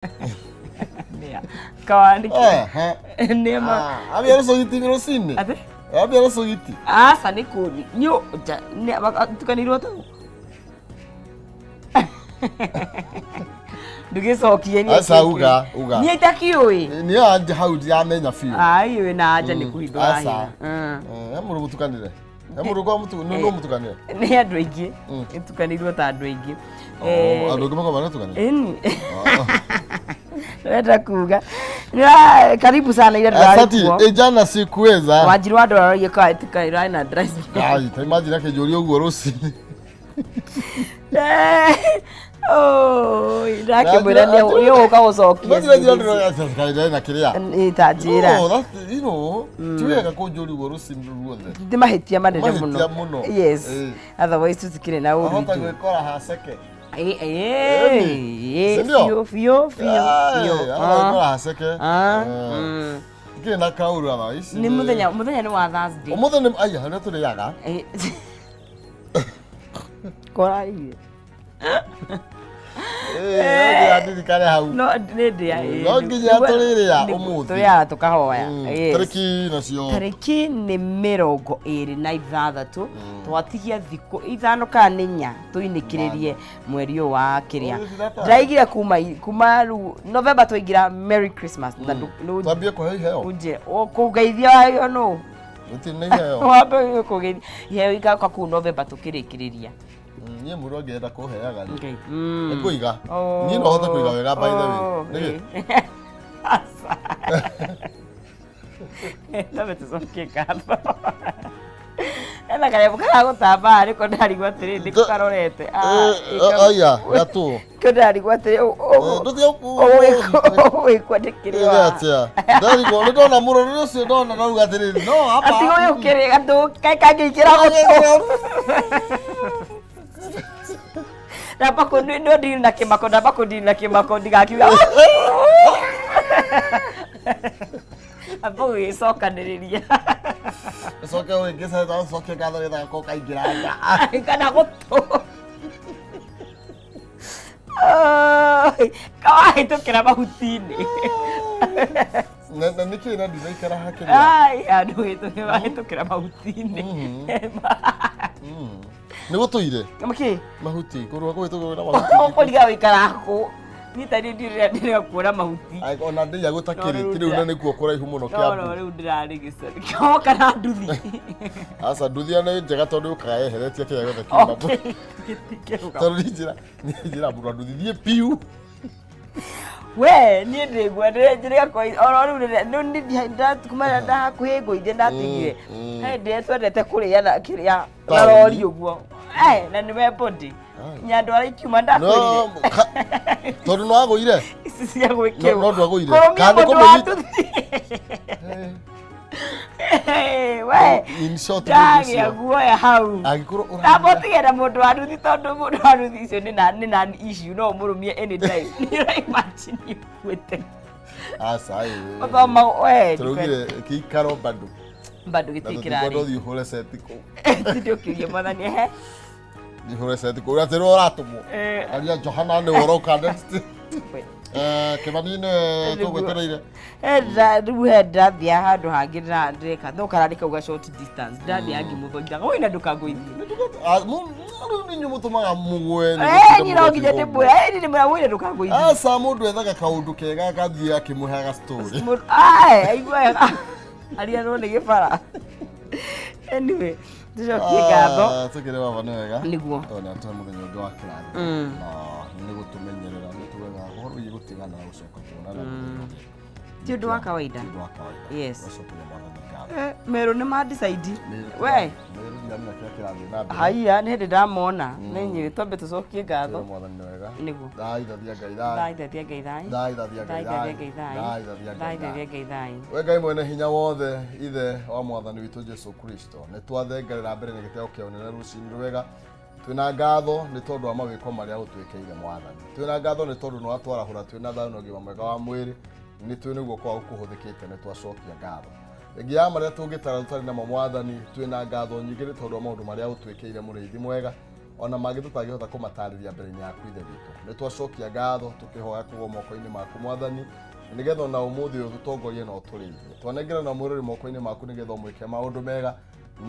Nea. Kawani. Nema. Abi ara sogiti mirosini. Ate? Abi ara sogiti. Asa ni kuni. Nyo ne tukanirwa tu. Nduge sokie ni. Asa uga. Ni takioi. Ni anje haudi amenya fiyo. Ai we na aja ni kuido ahi. Asa. Amuru butukanire. Amuru kwa mutu no mutukanire. Ni andu aingi. Tukanirwa ta andu aingi. Andu kuma bana tukanire. Eni. Leta kuga. Karibu sana ile drive. Asante, ejana sikuweza. Wajirwa ndo yeka tukaira na drive. Ai, imagine yake jori oguo rusi. Oh, irake mwirania yo ukagucokia. Kaida na kiria. Itajira. Oh, that you know, tuweka ko jori oguo rusi ruothe. Ndimahitia manene muno. Yes. Otherwise tutikire na uri. Ahota gwikora haseke. Fio. Ahota haseke. Kile na kauru ama isi. Ni muthenya ni wa Thursday. Umuthenya aya hana tuli yaga. Kora iye. Adi kale hau. No ndi ya. No nginya tulire ya umuthi. Tuya tukahoya. Tariki nacio. Tariki ni 26 twatigia thiko ithano kana 4 tuinikiririe mweri wa kiria. Ndaigira kuma November tuigira Merry Christmas. Twambie ko heo. Uje kugeithia yo no. Utinne heo. Wabe kugeithia. Heo igaka ku November tukirikiriria. Nye muro ngenda kuheaga ri. Ekuiga. Nye no hota kuiga wega by the way. Nige. Asa. Ndabe tusokie katho. Ela kare bukara gutamba ariko ndari gwatire ndikarorete. Aya, gatu. Ndari gwatire. Nduthi oku. Oi kwandikirwa. Ega atia. Ndari go ndona muro rucio ndona nauga atiri. No hapa. Atigo yukire gatu kai kangikira gutu. Napa kundi ndo ndi na kimako napa kundi na kimako ndigakiwa. Apo isoka ndiriria. Soka we gesa ta soka kada da ko kai giranga. Kana goto. Kawai to kira mahutini. Na niki na dizai kara hakiri. Ai, ado ito to kira mahutini. Ni gutuire. Amaki. Mahuti. Kurwa ko ito na mahuti. Ko liga wikarako. Ni tari ndire kuona mahuti. Ai ona ndi ya gutakiri. Kiri una ni kuo kuraihu muno kia. No, riu ndirari gicari. Ko kana nduthi. Asa nduthi ana njega tondu ukae heretia kia gothe kiuma. Tondu njira buru nduthi thie piu. We ni ndigwa ndire ko oro riu ni ndatukuma ndakuhe ngoije ndatigire. He ndi twendete kuria na kiria na rori uguo. Na ni me body. Nyandu ara ikiuma ndakwirire. No. Tondu no aguire. Isi cia gwikirwo. No ndo aguire. Kandi ko we. In short ndagi aguoya hau. Agikuru ura. Ndabotigera mundu wa nduthi tondu mundu wa nduthi icio ni na issue no murumie anytime. Ni imagine kwete. Asa ai. Othoma we. Turugire kikaro Bado gitikira. Ndo thi hore setiko. Ndio kirie mwathani he. Ni hore setiko. Ura tero ratumo. Aria Johana ne woroka next. Kemanine to gwetereire. Riu he ndathia handu hangi ndika thokara ndikauga short distance ndathia hangi muthoithaga wina ndukangũithie ni nyumutumaga mugwe ni no nginya ndimwira ni mwira wina ndukangũithie asa mundu ethaga kaundu kega akathia akimuheaga story aigua aria no ni gibara anyway ndicokie ngatho tukire baba ni wega niguo ona twa muthenya ungi wa kirathi ni gutumenyerera ni tuwega uhoro igi gutigana na gucoka tuonana ti undu wa kawaida yes wacokeria mwathani Meru ni ma decide we haya ni hindi ndamona ni nyi tombe tucokie ngatho mwathani ni wega niguo thaithathia ngai we ngai mwene hinya wothe ithe wa mwathani witu Jesu Kristo ni twathengerera mbere ni giteo kia unene rucini rwega twina ngatho ni tondu wa mawiko maria utwikeire mwathani twina ngatho ni tondu no atwarahura twina thayo no gima mwega wa mwiri ni twiniguo kwa kuhuthikite ni twacokia ngatho ngia maria tungitara tutari na mwathani twina ngatho nyingire tondu wa maundu maria utwikeire muriithi mwega ona mangĩ tũtangĩhota kũmatarĩria mbere-inĩ yaku ithe witũ. Nĩ twacokia ngatho tũkĩhoya kũgũo moko-inĩ maku Mwathani, nĩgetha ona ũmũthĩ ũyũ tũtongorie na ũtũrĩithie. Twanengera na mwĩrori moko-inĩ maku nĩgetha ũmwĩke maũndũ mega,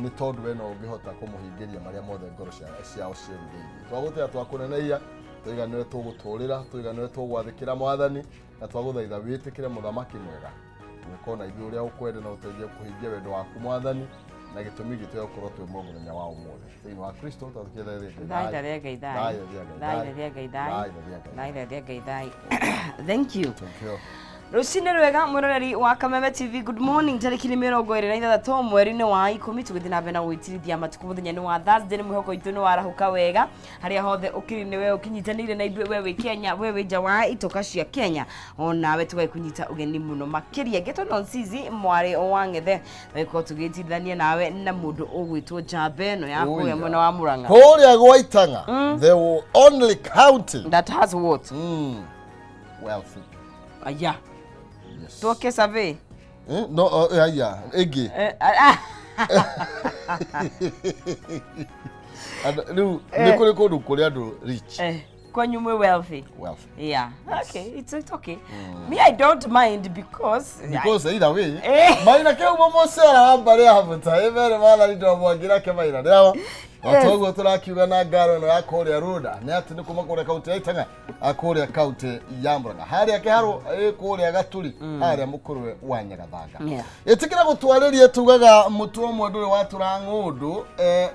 nĩ tondũ we no ũngĩhota kũmũhingĩria marĩa mothe ngoro ciao ciĩrirĩirie. Twagũtĩra twakũneneia, twiga nĩwe tũgũtũũrĩra, twiga nĩwe tũgwathĩkĩra Mwathani, na twagũthaitha wĩtĩkĩre mũthamaki mwega gwĩka ona ithuĩ ũrĩa ũkwenda na ũteithie kũhingia wendo waku Mwathani, na gĩtũmi gitũ gĩa gũkorwo twĩ mũthenya wa ũmũthĩ thĩinĩ wa Kristo Thank you. Rucine rwega muroreri wa Kameme TV, good morning. Tariki ni 26 mweri-inĩ wa 10 tugĩthiĩ na mbere na gwĩtirithia matuku mũthenya-inĩ wa Thursday. Nĩ mwĩhoko witũ nĩ warahuka wega harĩa hothe ũkĩrĩ nĩ we ũkinyitanĩire na ithuĩ, we wĩ Kenya, we wĩ nja wa itoka cia Kenya, ona we tũgaĩ kũnyita ũgeni mũno makĩria. Geto Nonsizi mwarĩ wa Ng'ethe gũkorwo tũgĩtirithania nawe na mũndũ ũgwĩtwo Njamba ĩno ya kũrĩa mwena wa Mũrang'a kũrĩa gwa Itang'a, the only county that has what wealth. Aya Toke survey. No, yeah, egi. Ni kuri kuri adu rich. Kwanyu mwe wealthy. Wealthy. Yeah. Yes. Okay, it's okay. Me, I don't mind because either way. Maina ke umo sera wambare hafuta. Evere mala ndo mwagira ke maina. Ndawa. Otogo turakiuga na ngaro no yakũrĩa Rũnda nĩ atĩ nĩ kuma kũrĩa kaunti ya Itang'a akũrĩa kaunti ya Mũrang'a harĩa kĩharo kũrĩa Gaturi harĩa mũkũrwe wa Nyagathanga. Ĩtĩkĩra gũtwarĩria tugaga mũtu ũmwe ndũrĩ watũra ng'ũndũ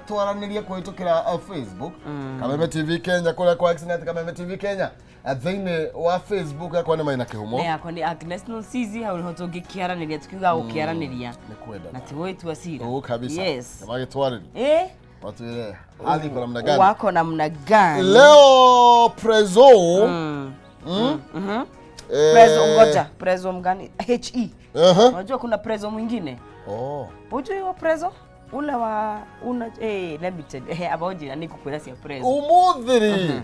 twaranĩrie kũhĩtũkĩra Facebook Kameme TV Kenya kũrĩa kwa Xnet Kameme TV Kenya thĩinĩ wa Facebook yakwa nĩ Maina Kĩhumo yakwa nĩ Agnes Nonsizi hau nĩho tũngĩkĩaranĩria tukiuga gũkĩaranĩria na ti gwĩtua cira. Kabisa. Yes. Magĩtwarĩria watuile hali kwa namna gani? Wako namna gani? Leo Prezo Prezo ngoja, Prezo mgani? HE. Unajua kuna Prezo mwingine? Unajua hiyo Prezo? Ule wa limited. Abaoje na nikukwenda si Prezo. Umuthiri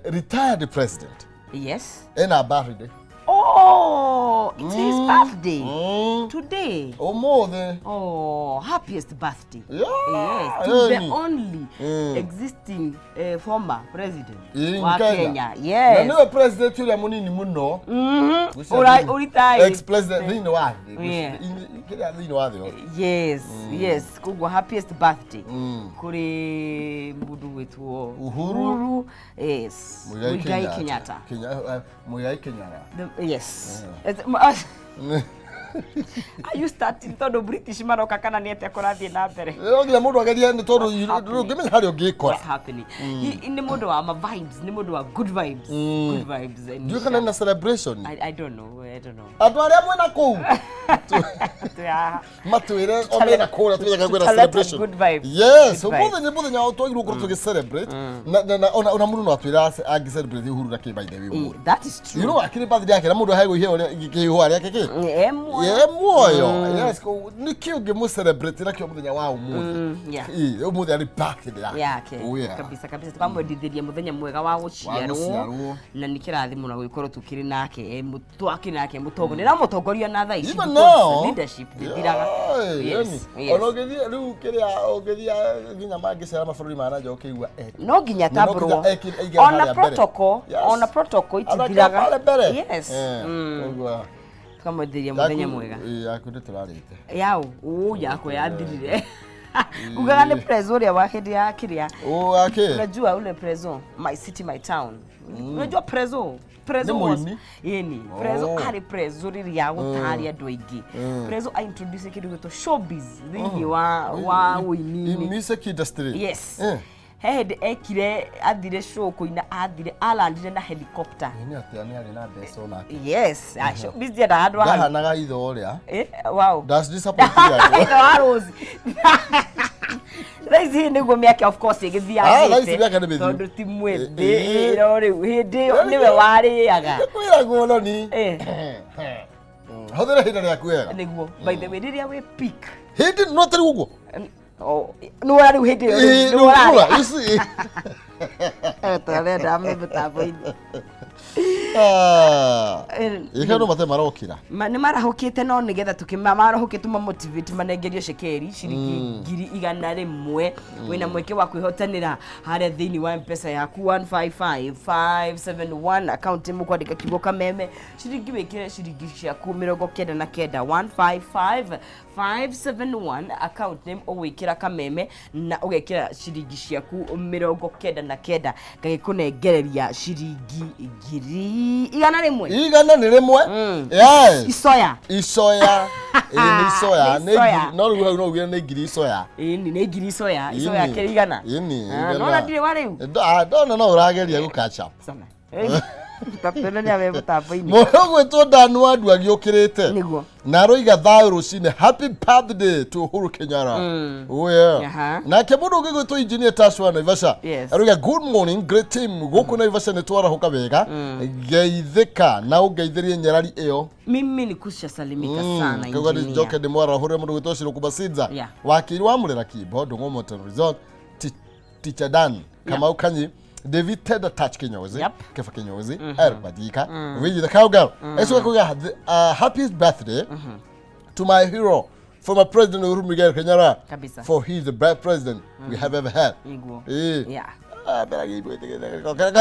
retired president. Yes. Ena birthday. Oh, it's his birthday today. Happiest birthday. Yes, to the only existing former president wa Kenya. Yes. Na president yule munini muno. Ex-president nino wathi. Nino wathi. Yes, yes. Kugwa happiest birthday. Kuri mundu wetwo Uhuru. Yes. Muigai Kenyatta. Muigai Kenyatta. Yes. Are you starting todo British maroka kana ni ate korathie na mbere? Ndio mundu ageria ni todo ngime hari ungikora. What's happening? Ni mundu wa vibes, ni mundu wa good vibes. Good vibes. Do you can celebration? I don't know. Atu aria mwena kuu. Matuire omena kura tuyaga gwera celebration. Good vibes. Yes, umuthi nya utwagiru ko tuge celebrate. Na ona mundu no atwira agi celebrate Uhuru rake by the way. That is true. You know akiri birthday yake na mundu haigo hiyo ari yake ki. Muoyo. Yes, ni kiuge mu celebrate na kio muthenya wa umuthi. Yeah. Umuthi ari birthday yake. Kabisa twamwendithĩria muthenya mwega wa guciarwo na ni kirathimo na gwikorwo tukiri nake twaki nake mutongo ni na mutongoria na thaa ici leadership ndiraga. Yes. Onogethia riu kiria ogethia nginya mangicera mabũrũri manaja ũkĩigua no nginya tabro on a protocol itithiraga. Yes. Tukamwendithĩria muthenya mwega. Yaku ndĩtũrarĩte. Yao yako yathirire. Ugaga ni Prezo uria wa hindi ya kiria. Unajua ule Prezo, my city my town. Unajua Prezo was Prezo ari Prezo riri ya gutari andu aingi. Prezo I introduce kindu gito showbiz thini wa uini in music industry. Yes. Head ekire athire show kuina athire alandire na helicopter. Ni ati ari na mbeca ona. Yes, showbiz dia ndandwa. Ndahanaga itho uria. Wow. That's disappointing. Raisi niguo miake of course igithiaga tondu ti mwende ro riu hindi niwe wariaga kwiragwo no ni hothera hinda riaku wega niguo by the way riria we peak hindi no tari uguo no wari hindi no wari Tũrenda mũtambo-inĩ. Ikano mate marokira. Nĩ marahũkĩte no nĩgetha marahũkĩte motivate manengerio cekeri ciringi 100 wĩna mweke wa kwĩhotanĩra harĩa thĩinĩ wa M-Pesa yaku 155571 account mũkwandĩka kiugo Kameme ciringi wĩkĩre ciringi ciaku 99 155571 account name ũgwĩkĩra Kameme na ũgekĩra ciringi ciaku 99 gagĩkũnengereria ciringi 100 yes isoya ni isoya no ruga no ugira ni ngiri isoya ni ngiri isoya kirigana no na ndire wariu no urageria gukacha sana tapena ni ave mutambo-ini gwĩtwo Danu andu agiũkĩrĩte niguo na roiga thayũ rũcinĩ happy birthday to Uhuru Kenyatta oh yeah nake mũndũ ũngĩ gwĩtwo engineer Taswa Naivasha aroiga good morning great team gũkũ Naivasha nĩ twarahũka wega geithĩka na ũngeithĩrie nyarari ĩyo mimi nikusha salimika sana engineer kwa njoke ndĩmwarahure mũndũ gwĩtwo Shirũkũ Basidza wakiri wa Mũrera Kimbo Ndung'u Mountain Resort Teacher Dan Kamau Kanyi David Teda Touch Kinyozi, Kefa Kinyozi, Badika, Vigi the Cowgirl. So happy birthday to my hero, former President Uhuru Muigai Kenyatta, for he's the best president we have ever had. Yeah.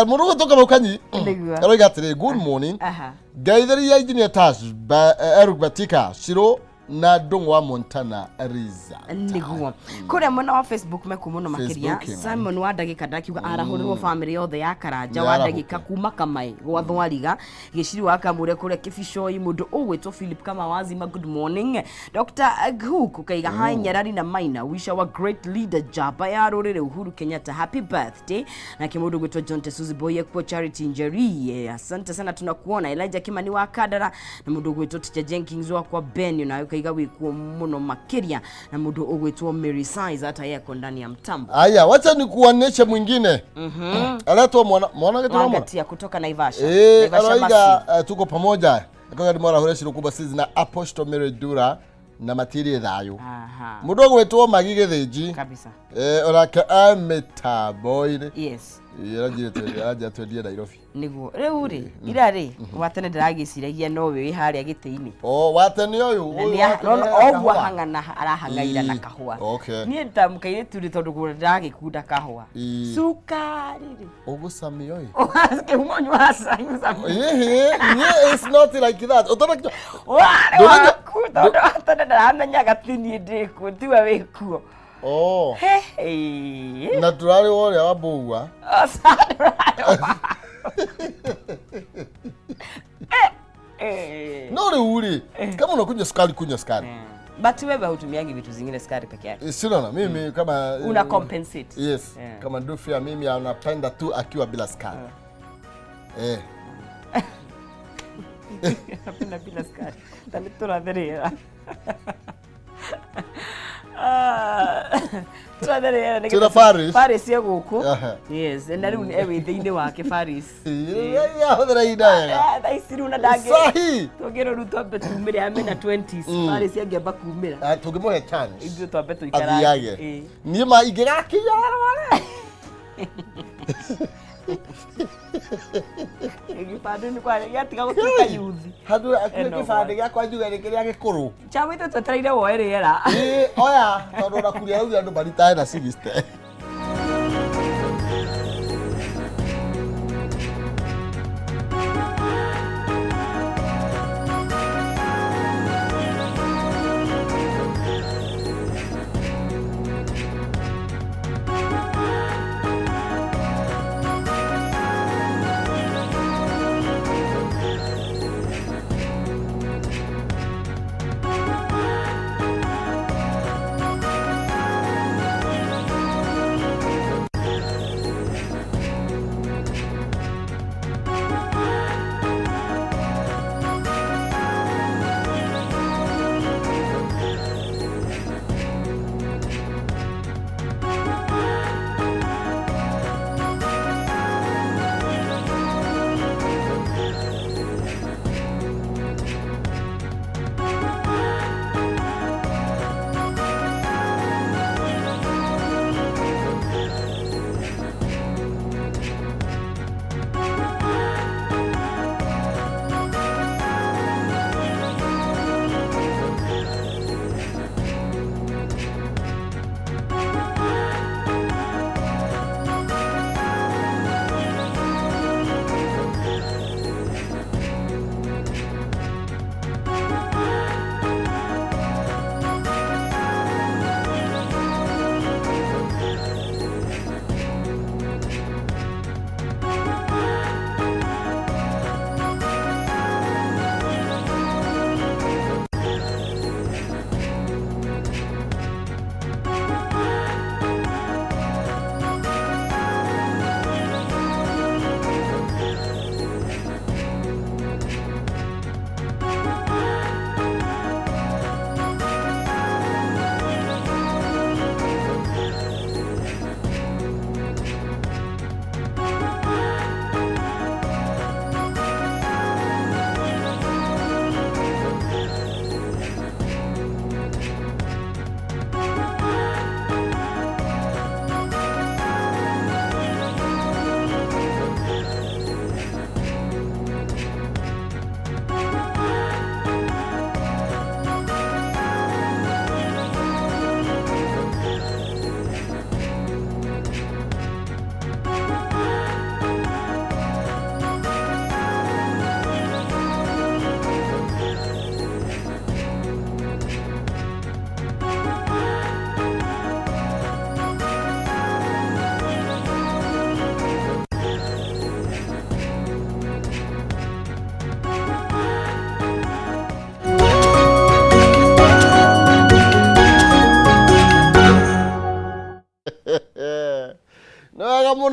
Murugo toka mukanyi. Good morning. Gaitheri ya engineer Tash, Eric Batika, Shiro na Ndung'u wa Montana Riza niguo kuria mwena wa Facebook mekumuno makiria Simon wa ndagika ndakiuga arahũrĩrwo family yothe ya Karanja wa ndagika kuma Kamai gwa Thwariga gĩciri wa Kamũre kuria Kibicoi mũndũ ũgwĩtwo Philip Kamawazima good morning Dr. Hook kaiga hai Nyarari na Maina wish our great leader Jaba ya rũrĩrĩ Uhuru Kenyatta happy birthday na kĩmũndũ gwĩtwo John Tesuzi Boye kwa Charity Njeri asante sana tunakuona Elijah Kimani wa Kadara na mũndũ gwĩtwo Teacher Jenkins wa kwa Ben na kaiga wikuo muno makiria na mundu ugwitwo Mary Size hata yako ndani ya mtambo. Aya, wacha nikuoneshe mwingine. Aletwa mwana Magatia kutoka Naivasha. Naivasha tuko pamoja. Akaga ndimora hore Shirũkũ Basidza na Apostle Mary Dura na matiri thayo. Mundu ugwitwo Magi Gĩthĩnji. Kabisa. Orake ametaboire. Yes. Aja twedia Nairobi. Niguo riu ri irari watene ndiragiciragia no wi haria gĩtĩ-inĩ watene uyu ogwa hangana arahangaira na kahua nie ndamukaire turi tondu ndagikunda kahua sukari ri ugucami uyu aske umonyo hasa it's not like that utona wa kuda watene ndaramenya gatini ndiku tiwe wikuo na turari wore wa bugwa no uri kama unakunywa sukari kunywa sukari but wewe hutumiangi vitu zingine sukari peke yake sina mimi kama una compensate yes kama Dufia mimi anapenda tu akiwa bila sukari napenda bila sukari tanitora dherea tuna Faris Faris ya guku yes na riu everything wake Faris ya hodra ida isiru na dage sahi tugero ruto betu kumira amena 20s Faris ya ngeba kumira tugimuhe chance ibyo twabetu ikara ni ma igera kiyara wale Gĩbandĩ nĩ kwa gĩatiga gũtuĩka yuthi handũ akĩrĩ gĩbandĩ gĩakwa njuga nĩ kĩrĩa gĩkũrũ chamwĩte twetereire woe rĩera oya tondũ nakuria rĩu andũ maritae na 60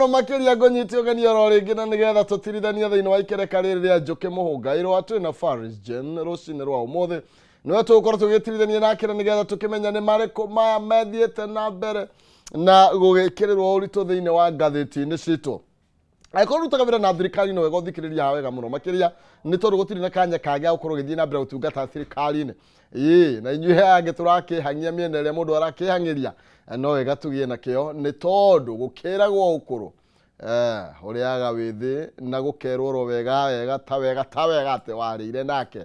muno makiria ngonyitio gani oro ringi na nigetha tutirithania thiini wa ikereka riri ria Njuki Muhunga Irua twina Faris Jen rucini rwa umuthi niwe tugukorwo tugitirithania nake nigetha tukimenya ni mariku maya methiite na mbere na gugikirirwo uritu thiini wa ngathiti-ini citu Aiko rutaga wira na thirikari no wega uthikiriria wega muno makiria ni tondu gutiri na kanya kage gukorwo githii na mbere gutungata thirikari-ini na inyuĩ ange turakĩhang'ia mĩena ĩrĩa mũndũ arakĩhang'ĩria no wega tugie nakĩo nĩ tondũ gũkĩragwo ũkũrũ ũrĩaga wĩ thĩ na gũkerwo ro wega ta wega atĩ warĩire nake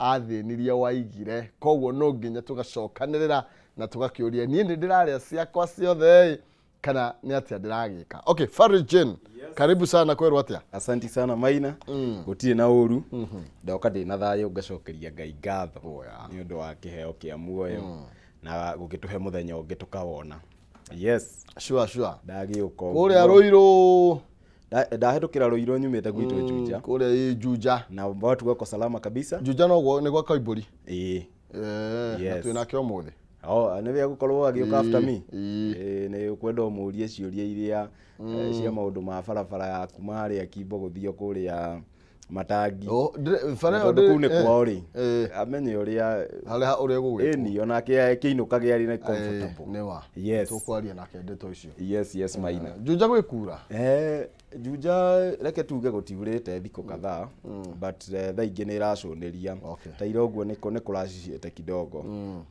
athĩnirie waigire koguo no nginya tũgacokanĩrĩra na tũgakĩũria niĩ nĩ ndĩrarĩa ciakwa ciothe kana nĩ atĩa ndĩragĩka. Okay, Faris Jen, karibu sana kwerwo atĩa. Asanti sana Maina, gũtirĩ na ũru ndoka ndĩ na thayũ ngacokeria Ngai ngatho nĩ ũndũ wa kĩheo kĩa muoyo na gũgĩtũhe mũthenya ũngĩ tukawona. Yes, sure ndagĩũka kũrĩa Rũirũ ndahetũkĩra Rũirũ nyumĩte gwitũ Juja kũrĩa Juja na watu wako salama kabisa. Juja no nĩ gwa Kaibũri yes, twĩna kĩo mũthĩ. Nĩ wega gũkorwo agĩũka after me nĩ kwenda ũmũrie ciũria iria cia maũndũ ma barabara yaku marĩa Kimbo gũthio kũrĩa Matangi kũu nĩ kwao rĩ amenye ũrĩa ũrĩa gũgwĩtwo ni onake kĩinũka gĩarĩ na comfortable nĩ wa yes tũkwaria nake ndeto icio yes Maina. Juja gwĩkura Juja reke tuge gũtiurĩte thikũ kadhaa but thaa ingĩ nĩ ĩracũnĩria ta ira ũguo nĩ kũraciciĩte kidogo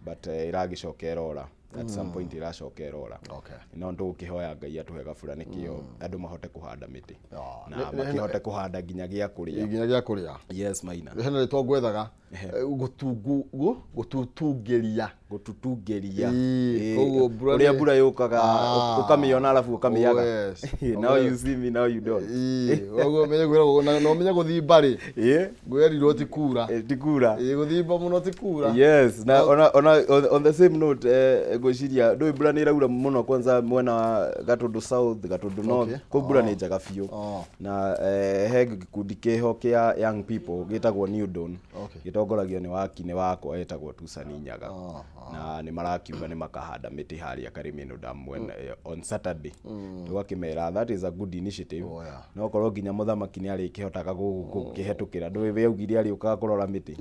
but ĩragĩcoka ĩrora at some point iracoka ĩrora no ndũgũkĩhoya Ngai atũhe gabura nĩkĩo andũ mahote kũhanda mĩtĩ na makĩhote kũhanda nginya gĩa kũrĩa. Yes Maina, hena rĩtwa ngwethaga gũtutungĩria ũrĩa mbura yũkaga ũkamĩona alafu ũkamĩaga now you see me now you don't ũguo no menye gũthimba rĩ ngwĩrirwo tikura gũthimba mũno tikura. Yes, na on the same note ngwĩciria ndũĩ mbura nĩ ĩraura mũno kwanza mwena wa Gatundu South Gatundu North kũu mbura nĩ njega biũ na he gĩkundi kĩho kĩa young people gĩtagwo New Dawn gĩtongoragio nĩ wakine wakwa etagwo Tusani Nyaga na nĩ marakiuga nĩ makahanda mĩtĩ harĩa Karimeno Dam on Saturday tũgakĩmera that is a good initiative no korwo nginya mũthamaki nĩ arĩkĩhotaga gũkĩhetũkĩra ndũĩ we augire arĩũkaga kũrora mĩtĩ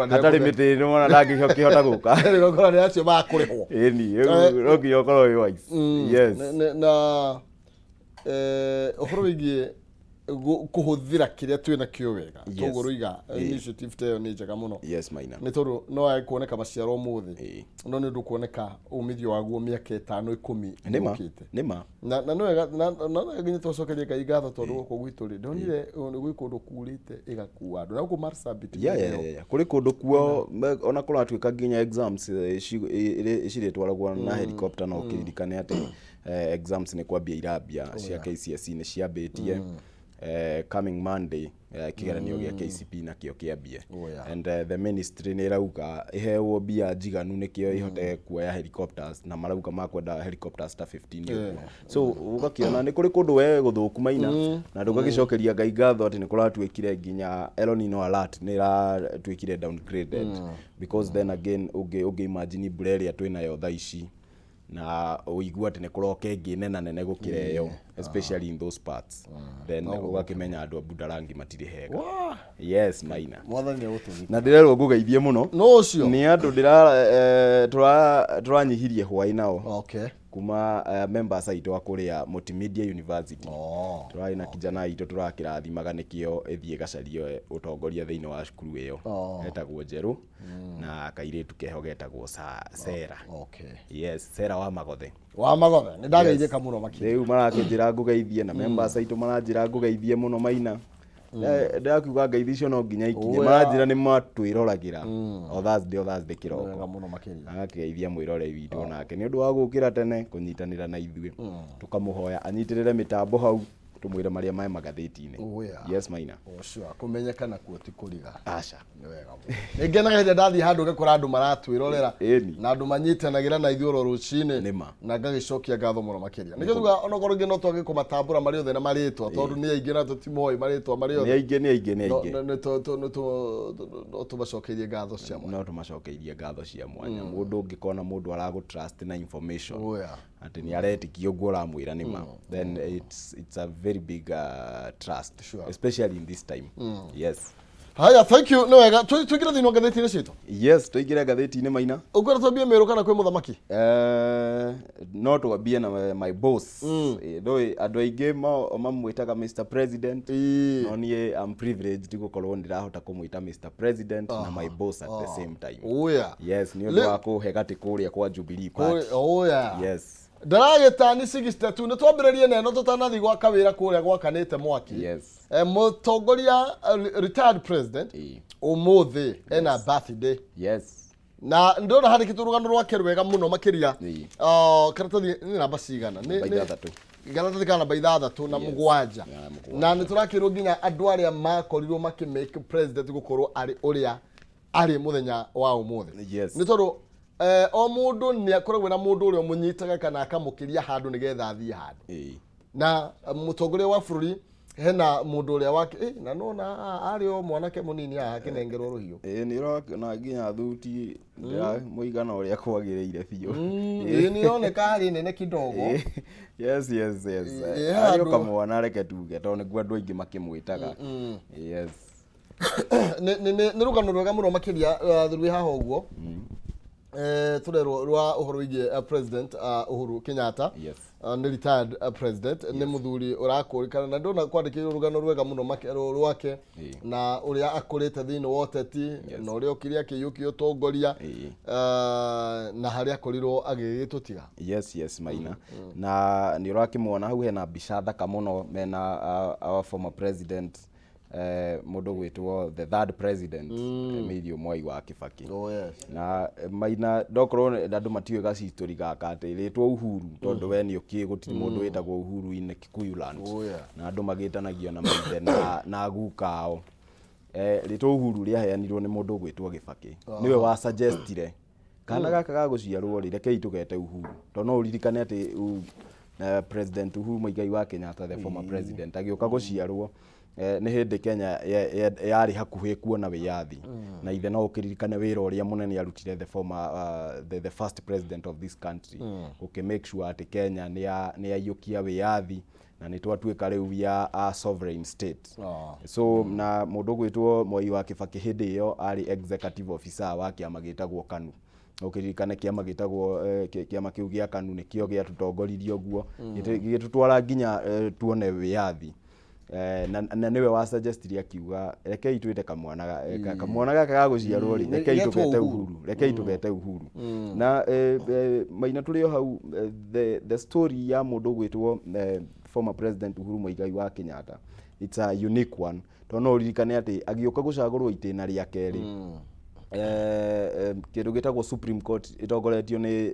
hatarĩ mĩtĩ nĩ wona ndangĩhota gũka gũkorwo nĩ acio makũrĩhwo no nginya ũkorwo wĩ wise. Yes, na ũhoro wĩgiĩ kuhuthira kiria twina kio wega tuguruiga initiative tayo ni njega muno. Yes Maina, ni tondu no akuoneka maciaro muthi no ni ndu kuoneka umithio waguo miaka 5-10 ukite nima na no wega na nginya twacokeria Ngai ngatho tondu guko gwitu ri ndonire ni gwi kundu kurite igakua andu na guko Marsabit kuri kundu kuo ona kuratuika nginya exams ciritwaragwo na helicopter no kiririkane ati exams ni kwambia irambia cia KCSE ni ciambitie coming Monday kigeranio gĩa KCP na kĩo kĩambie and the ministry nĩ rauga iheo bia njiganu nĩkĩo ihote kuoya helicopters na marauga makwenda helicopters ta 15 so ugakiona nĩ kũrĩ kũndũ we gũthũku Maina na ndũgagĩcokeria Ngai ngatho atĩ nĩ kũratuĩkire nginya El Nino alert nĩ ĩratuĩkire downgraded because then again ũngĩ imagine mbura ĩrĩa twĩnayo thaa ici na uigua atĩ nĩ kũroke ngĩnena nene gũkĩra ĩyo especially in those parts then ũgakĩmenya andũ a Budalangi matirĩ hega. Yes Maina, na ndĩrerwo ngũgeithie mũno no ũcio nĩ andũ tũranyihirie hwaĩ nao kuma members aitũ akũrĩa Multimedia University tũrarĩ na kijana aitũ tũrakĩrathimaga nĩkĩo ĩthiĩ gacario ũtongoria thĩinĩ wa cukuru ĩyo etagwo Njerũ na kairĩtu keho getagwo Sera. Yes, Sera wa Magothe nĩ ndageithĩka mũno makĩria rĩu marakĩnjĩra ngũgeithie na members aitũ maranjĩra ngũgeithie mũno Maina ndakiuga ngeithi icio no nginya ikinye maranjĩra nĩ matwĩroragĩra o Thursday kĩroko mũno makĩria agakĩgeithia mwĩrorei witũ onake nĩ ũndũ wa gũkĩra tene kũnyitanĩra na ithuĩ tũkamũhoya anyitĩrĩre mĩtambo hau tumwire maria mae magathĩti-inĩ. Yes Maina, sure kumenyekana kuo ti kuriga aca nĩ wega mũno ngenaga hĩndĩ ndathi handũ gakora andũ maratwĩrorera na andũ manyitanagĩra na ithuĩ oro rũcinĩ na ngagĩcokia ngatho mũno makĩria nĩkĩo tuga ona korwo ngi no twage kũmatambũra marĩ othe na marĩtwa tondũ nĩ aingĩ na tũtimoi marĩtwa marĩ othe nĩ tũmacokeirie ngatho cia mwanya mũndũ ũngĩkona mũndũ aragũtrust na information ati ni aretikio guo ramwira nima then it's a very big trust especially in this time. Yes. Haya, thank you. No wega twikira thino ngatheti-ini citu. Yes, twikira ngatheti-ini Maina. Ukwira twambie meru kana kwi muthamaki? No twambie na my boss. Though andu aingi mamwitaga Mr President. No nie I'm privileged gukorwo ndirahota kumwita Mr President na my boss at the same time. Oh yeah. Yes, ni undu wa kuhegati kuria kwa Jubilee Party. Oh yeah. Yes. Ndaragitani 62 ni twambiririe neno tutanathi gwa kawira kuria gwakanite mwaki. Yes. Mutongoria retired president umuthi ena birthday. Yes. Na ndona hari kiturugano rwake rwega muno makiria. Karatathi ni namba cigana ni karatathi kana baithathatũ na mugwanja. Na ni turakirwo nginya andu aria makorirwo makimake president gukorwo ari uria ari muthenya wa umuthi. Yes. Ni tondu o mundu ni akoragwo na mundu uria munyitaga kana akamukiria handu nigetha athie handu. Na mutongoria wa bururi hena mundu uria wake na nona ari o mwanake munini akinengerwo ruhiu. Ni na nginya thuti muigana uria kwagiriire biu. Ni oneka ari nene kidogo. Yes. Ari kamwana reke tuge to niguo andu aingi makimwitaga. Yes. Ni rugano rwega muno makiria thuri haha uguo. Turero rwa uhoro wigie president Uhuru Kenyatta. Yes. Ni retired president. Ni muthuri urakurikana na ndona kwandikira rugano rwega muno makero rwake na uria akurite thini woteti na uria ukiria kiyuki utongoria na haria akorirwo agigitutiga. Yes Maina. Na ni urakimwona hau hena mbica thaka muno mena our former president mundu gwitwo the third president Emilio Mwai wa Kibaki. Oh yes. Na Maina dokorwo andu matiwe ga history gaka ati ritwo Uhuru tondu we ni ukie gutiri mundu witagwo Uhuru in Kikuyu land. Oh yeah. Na andu magitanagio na maithe na gukao. Ritwo Uhuru ria heanirwo ni mundu gwitwo Kibaki. Niwe wa suggestire kana gaka ga guciarwo ri reke itugete Uhuru. To no uririkane ati President Uhuru Muigai wa Kenyatta the former president agioka guciarwo ni hindi Kenya yari hakuhi kuona wiyathi na ithe no ukiririkane wira uria munene arutire the former the first president of this country make sure ati Kenya ni ayukia wiyathi na ni twatuika riu ya a sovereign state. So na mundu gwitwo Mwai wa Kibaki hindi iyo ari executive officer wa kiama gitagwo KANU. Ukiririkane kiama gitagwo kiama kiu gia KANU ni kio gia tutongoririo guo gitutwara nginya tuone wiyathi. Na niwe wa suggestiria akiuga reke itwite kamwana gaka ga guciarwo ri reke itugete Uhuru na Maina turi hau the story ya mundu gwitwo former president Uhuru Muigai wa Kenyatta, it's a unique one to no ririkane ati agioka gucagurwo itena ria keri kindu gitagwo Supreme Court itongoretio ni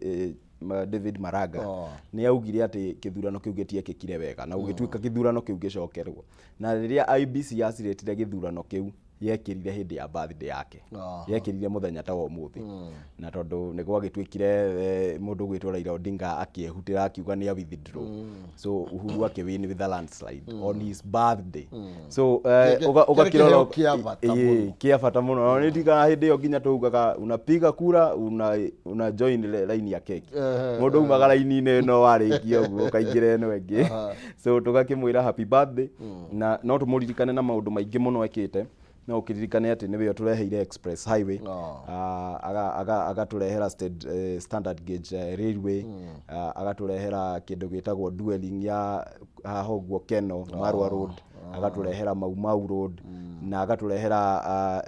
David Maraga ni augire ati kithurano kiu gitie kikire wega na ugituika kithurano kiu gicokerwo na riria IBC yaciretire kithurano kiu yekirire hindi ya birthday yake yekirire muthenya ta wa muthi na tondu ni gwagitwikire mundu gwitwo Raila Odinga akiehutira akiuga ni a withdraw so Uhuru akiwin with a landslide on his birthday so ugakirora kiafata muno ni tika hindi yo nginya tugaga unapiga kura una join line ya keki mundu umaga line no warikio guo kaingire no engi so tugakimwira happy birthday na no tumuririkane na maundu maingi muno ekite na ukiririkane ati niwe tureheire express highway agaturehera standard gauge railway agaturehera kindu gitagwo dwelling ya hahoguo Keno Marwa road agaturehera Mau road na agaturehera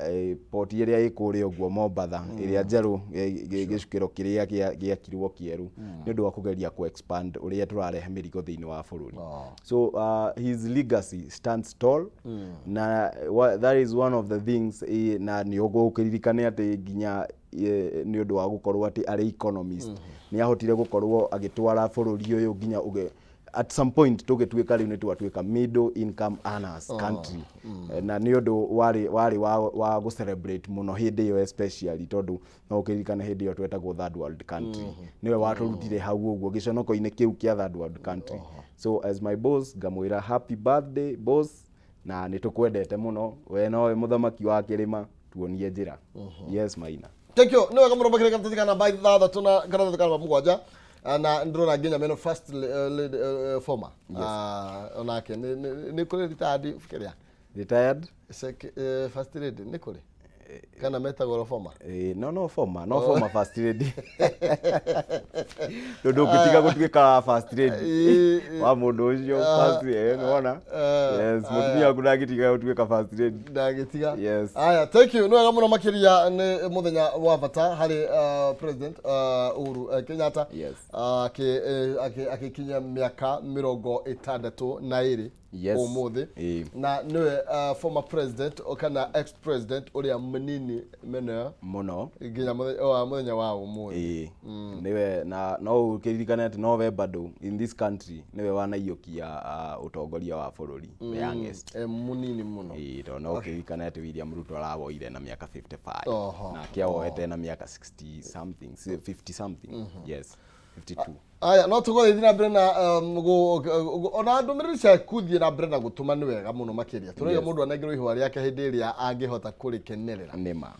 port iria ikuria uguo Mombatha iria njeru gicukiro kiria giakirwo kieru ni ndu wa kugeria ku expand uria turarehe mirigo thiini wa bururi so his legacy stands tall na that is one of the things na ni ugukiririkane ati nginya ni undu wa gukorwo ati ari economist ni ahotire gukorwo agitwara bururi uyu nginya at some point tugituika riu ni twatuika middle income earners country na ni undu wari wa go celebrate muno hindi yo especially tondu no ukiririkana hindi yo twetagwo third world country niwe waturutire hau uguo giconoko-ini kiu kia third world country so as my boss ngamwira happy birthday boss na nitukwendete muno we no muthamaki wa kirima tuonie njira yes Maina thank you no kamuro bakire kamtatika na by thatha tuna kana kana mugwanja na ndrona nginya meno first former onake ni kuri retired fikiria retired first lady ni kuri kana metagoro former no former first lady ndu ngitiga gutuika first lady wa mundu ucio first lady nona yes mutumia kuna ngitiga gutuika first lady ndagitiga yes aya thank you no wega muno makiria ni muthenya wa bata hari president Uhuru Kenyatta akikinya miaka 62 umuthi na niwe former president kana ex president uria munini muno nginya muthenya wa umuthi niwe na no ukiririkana ati November in this country niwe wanaiyukia utongoria wa bururi the youngest munini muno to no ukiririkana ati William Ruto arawoire na miaka 55 na kiawoete na miaka 60 something 50 something yes 52 aya no tugothi na mbere na ona ndumiriri cia kuthie na mbere na gutuma ni wega muno makiria turiga mundu anengero ihwa riake hindi iria angihota kurikenerera nima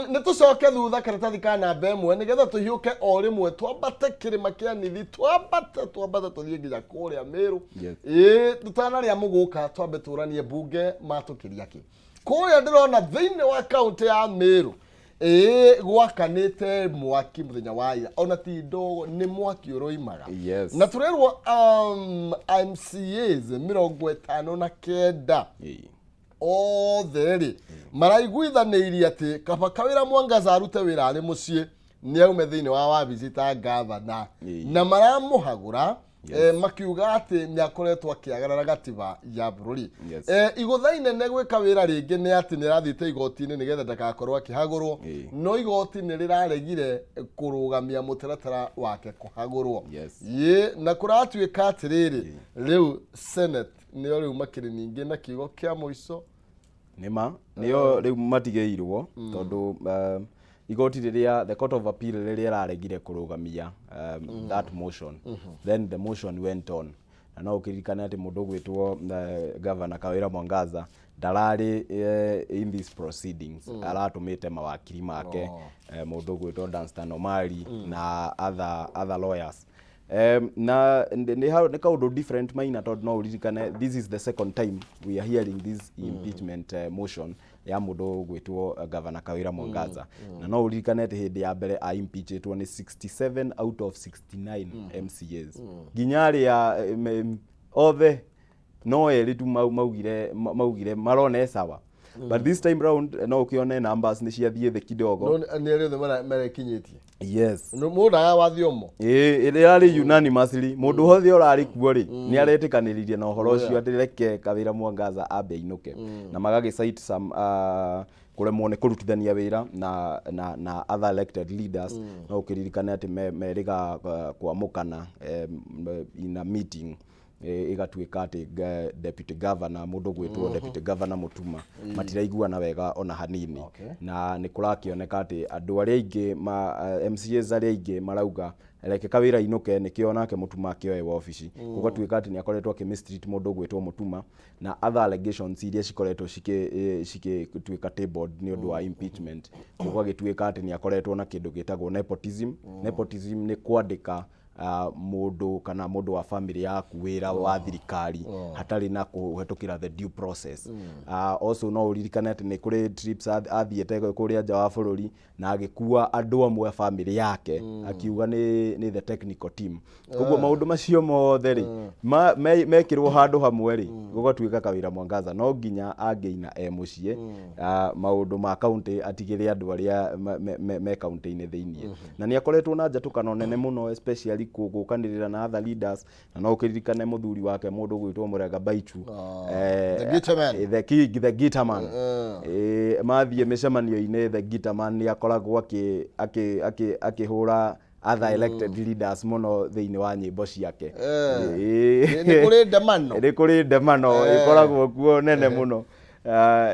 ni tucoke thutha karatathi kana mbemwe nigetha tuhiuke o rimwe twambate kirima kia nithi twambate tuthie nginya kuria Meru tutana ria muguka twambe turanie bunge matukiria ki kuria ndirona thiini wa county ya Meru gwakanite mwaki muthenya wa ira ona ti ndogo ni mwaki uroimaga na turerwo MCAs 59 othe maraiguithanirie ati kaba kawira Mwangaza arute wira ari mucii ni aume thiini wa wabici ta gavana na maramuhagura makiuga ati ni akoretwo akiagarara gatiba ya bururi iguthaine ne gwika wira ringi ni ati ni rathite igoti-ini nigetha ndagakorwo akihagurwo no igoti ni riraregire kurugamia mutaratara wake kuhagurwo na kuratuika atiriri riu Senate niyo riu makiri ningi na kiugo kia muico nima niyo riu matigeirwo tondu igoti riria the court of appeal riria raregire kurugamia that motion then the motion went on na no ukirikana ati mundu gwitwo governor Kawira Mwangaza darari in these proceedings aratumite mawakiri make mundu gwitwo Danstan Omari na other lawyers na ni kaundu different maina tondu no uririkane this is the second time we are hearing this impeachment motion ya mundu gwitwo governor Kawira Mwangaza na no uririkane ati hindi ya mbere a impeachetwo ni 67 out of 69 MCAs ginyari ya othe no eritu maugire marone sawa but this time round no ukione numbers ni ciathie the kidogo no ni ri the mara kinyitie yes no mundu wathiomo ile ari unanimously mundu hothe urari kuo ri ni aretikaniririe na uhoro ucio atireke Kawira Mwangaza ambe inuke na magagi cite some kuremwo ni kurutithania wira na other elected leaders no ukiririkana ati meriga kwamukana in a meeting igatuika ati deputy governor mundu gwitwo deputy governor Mutuma matiraiguana wega ona hanini na ni kurakioneka ati andu aria ingi MCAs aria ingi marauga reke Kawira inuke nikio nake Mutuma akioe wa ofici gugatuika ati ni akoretwo akimistreat mundu gwitwo Mutuma na other allegations iria cikoretwo cike tabled ni undu wa impeachment gugatuika ati ni akoretwo na kindu gitagwo nepotism ni kwandika mundu kana mundu wa family yaku wira wa thirikari hatari na kuhetukira the due process also no uririkane ati ni kuri trips athiete kuria nja wa bururi na agikua andu amwe family yake akiuga ni the technical team koguo maundu macio mothe ri mekirwo handu hamwe ri gugatuika Kawira Mwangaza no nginya angeina mucie maundu ma county atigire andu aria me county ini thiini na ni akoretwo na njatukano nene muno especially kugukanirira na other leaders na no ukiririkane muthuri wake mundu gwitwo Murega Baichu the Gitaman mathie micemanio-ini the Gitaman ni akoragwo akihura other elected leaders muno thiini wa nyimbo ciake ni kuri ndemano ikoragwo kuo nene muno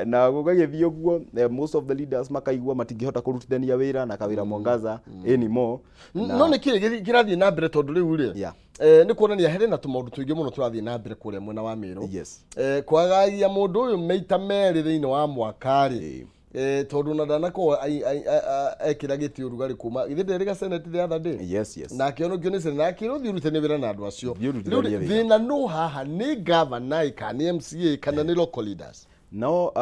na gugagithio guo most of the leaders makaigwa matingihota kurutithania wira na Kawira Mwangaza anymore no ni kirathie na mbere tondu riu ri ni kuonania here na tumaundu tuingi muno turathie na mbere kuria mwena wa Meru kwagagia mundu uyu meita meri thiini wa mwaka ri tondu na ndanako ekira giti urugari kuma ithe nderiga senate the other day. Yes. Na kiono kio ni senate kiro thirute ni wira na andu acio thina no haha ni governor kana MCA kana ni local leaders. No,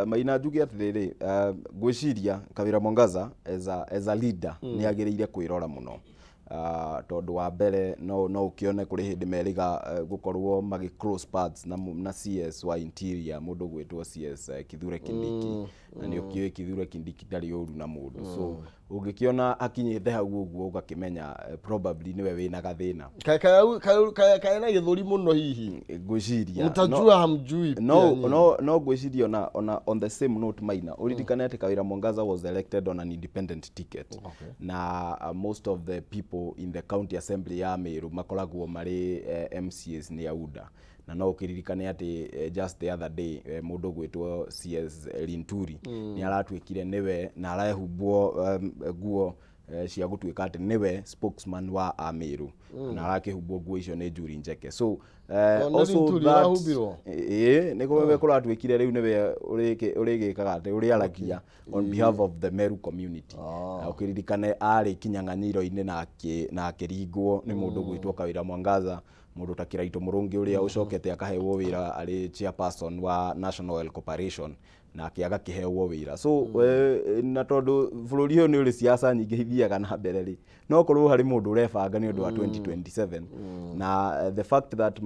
maina njugi atiriri gwiciria Kawira Mwangaza as a leader ni agiriire kwirora muno. Tondu wa mbere no ukione kuri hindi meriga gukorwo magi close paths na CS wa interior mundu gwitwo CS Kithure Kindiki na ni ukiwe Kithure Kindiki ndari uru na mundu so ungikiona akinyite hau uguo ugakimenya probably niwe wina gathina kaya na githuri muno hihi gwiciria mutajua hamjui no gwiciria on the same note maina uririkane ati Kawira Mwangaza was elected on an independent ticket na most of the people in the county assembly ya Meru makoragwo mari MCAs ni auda na no ukiririkane ati just the other day mundu gwitwo CS Linturi ni aratwikire niwe na arahubwo guo cia gutwika ati niwe spokesman wa Ameru na arakihubwo guo icio ni Njuri Njeke so also that niko we kuratwikire riu niwe urigikaga ati uri aragia on behalf of the Meru community ukiririkane ari kinyang'anyiro-ini na akiringwo ni mundu gwitwo Kawira Mwangaza mundu ta Kiraito Murungi uria ucokete akaheo wira ari chairperson wa National Oil Corporation na akiaga kiheo wira so na tondu bururi uyu ni uri siasa nyingi hithiaga na mbere ri no korwo hari mundu urebanga ni undu wa 2027 na the fact that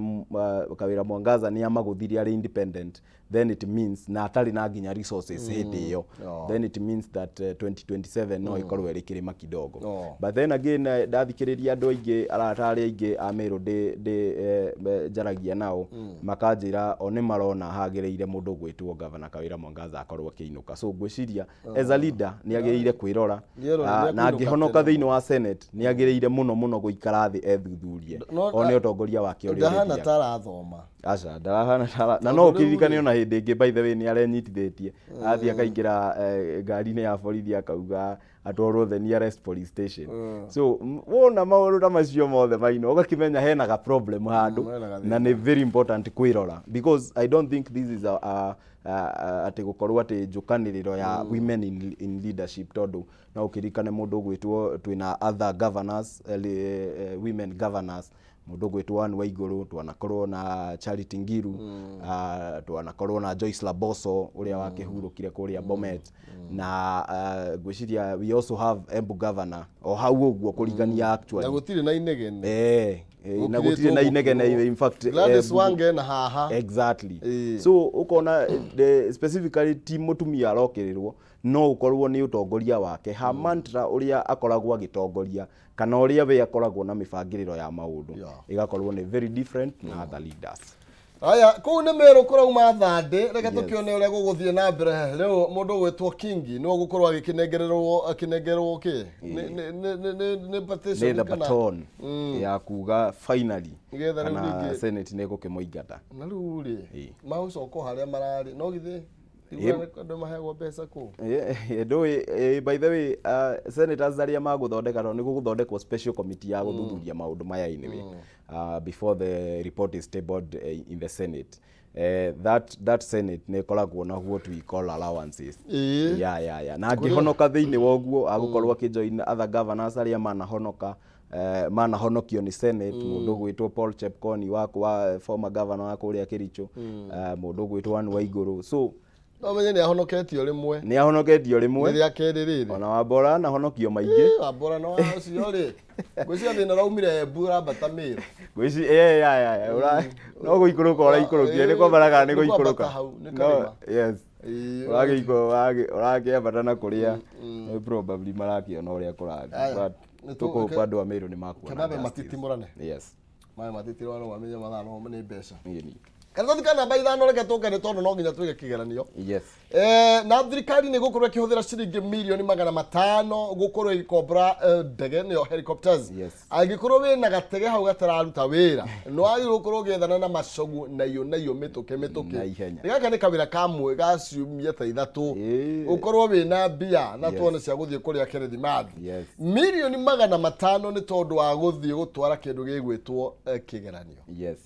Kawira Mwangaza ni amaguthiria ari independent then it means na atari na nginya resources hindi iyo then it means that 2027 no ikorwo iri kirima kidogo but then again ndathikiriria andu aingi aratari aingi Ameru de jaragia nao makanjira oni marona hagiriire mundu gwitwo Governor Kawira Mwangaza akorwo kiinuka so gwiciria as a leader ni agiriire kwirora na angihonoka thiini wa Senate ni agiriire muno guikara thi ethuthurie oni utongoria wake uri ndahana tarathoma aca ndarahana na no ukiririkane ona hindi ingi by the way ni arenyitithitie athia kaingira ngari-ini ya borithi akauga atwarwo the nearest police station so wona maundu ta macio mothe maino ugakimenya hena ga problem handu na ni very important kwirora because I don't think this is ati gukorwo ati njukaniriro ya women in leadership tondu na ukirikane mundu gwitwo twina other governors women governors mundu gwitwo Anne Waiguru twanakorwo na Charity Ngiru twanakorwo na Joyce Laboso uria wakihurukire kuria Bomet na gwiciria we also have Embu governor o hau uguo kurigania actually na gutire na inegene na gutire na inegene in fact Gladys Wange na haha exactly so ukona specifically team mutumia arokirirwo no ukorwo ni utongoria wake ha mantra uria akoragwo agitongoria kana uria we akoragwo na mibangiriro ya maundu igakorwo ni very different na other leaders. Aya ku ni Meru kurauma thande reke tukione uria guguthie na mbere leo mundu gwetwo Kingi no gukorwo akinengerwo ki ni petition kana baton ya kuga finally kana Senate ne gukimoingata na riu ri mausoko haria marari no githi ndo mahego pesa ku by the way senators aria maguthondeka no guthondekwo special committee ya guthuthuria maundu maya anyway before the report is tabled in the Senate that Senate ne koragwo na what we call allowances na angihonoka thiini woguo agukorwo akijoin other governors aria manahonokio ni Senate mundu gwitwo Paul Chepkoni wa former governor wa kuria Kericho mundu gwitwo Anne Waiguru so no menye ni ahonoketio rimwe ni ya keriri ona Wambora na honokio maingi Wambora no acio ri gwiciria thina raumire Mbura Batameru gwici ura no guikuruka ora ikurukia ni kwambaraga ni guikuruka no yes urakiambatana kuria probably marakiona uria kurathi but tuko upande wa Meru ni makuona Kameme matitimurane yes matitirwana wamenye mathano ni mbeca kana thikana ba ithano reke tukene tondu no nginya twige kigeranio yes na thirikari ni gukorwo ikihuthira ciringi milioni 500 gukorwo ikombora ndege niyo helicopters angikorwo wina gatege hau gatararuta wira no agi gukorwo gethana na macogu na iyo mituke igaka ni kawira kamwe gaciumia ta ithatu ukorwo wina mbia na tuone cia guthie kuria Kerethimathi milioni 500 ni tondu wa guthie gutwara kindu gigwitwo kigeranio yes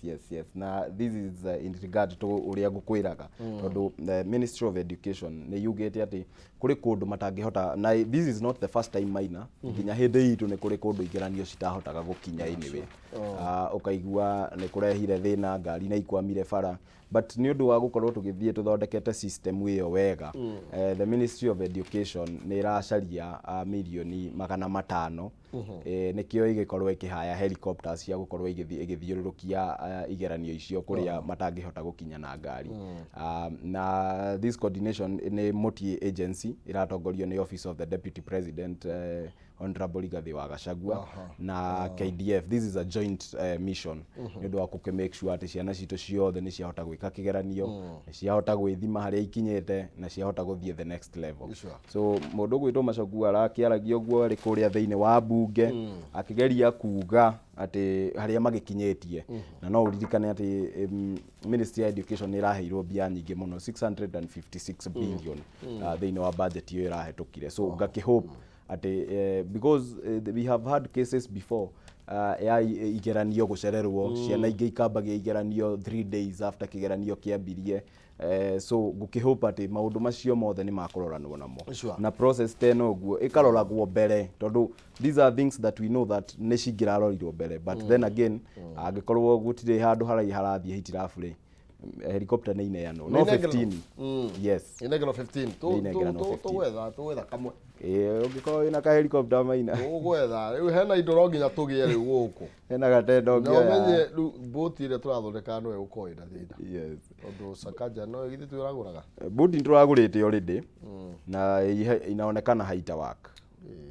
na this is in regard to uria gukwiraga tondu Ministry of Education ni yugite ati kuri kundu matangihota na this is not the first time Maina nginya hindi itu ni kuri kundu igeranio citahotaga gukinya anyway ukaigua ni kurehire thina ngari na ikwamire bara but ni undu wa gukorwo tugithie tuthondekete system iyo wega the Ministry of Education ni iracaria milioni 500 nikio igikorwo ikihaya helicopters cia gukorwo igithiururukia igeranio icio kuria matangihota gukinya na ngari na this coordination ni multi agency iratongorio ni Office of the Deputy President Honorable Rigathi wa Gachagua na KDF. This is a joint mission ndio wa ku make sure ati ciana citu ciothe ni ciahota gwika kigeranio ni ciahota gwithima haria ikinyete na ciahota guthie the next level. So mundu gwitwo Macogua arakiaragio guo ri kuria thiini wa bunge akigeria kuga ati haria magikinyetie na no uririkane ati Ministry of Education ni iraheirwo bia nyingi muno 656 billion thiini wa budget iyo irahetukire. So ngakihope ati because we have had cases before ya igeranio gucererwo ciana ingi ikambagia igeranio 3 days after kigeranio kiambirie so gukihope ati maundu macio mothe ni makuroranwo namo na process teno guo ikaroragwo mbere tondu these are things that we know that ni cingirarorirwo mbere but then again angikorwo gutire handu harathie hitirafure helicopter ni ineano no 15 yes inegero 15 tu wetha kamwe ungiko ina ka helicopter Maina ugwetha riu hena indo ro nginya tugie riu guku hena gatendo ngia no menye boti ile turathondeka no ukoida thina yes tondu Sakaja no githi turaguraga boti turagurite already na inaonekana haita work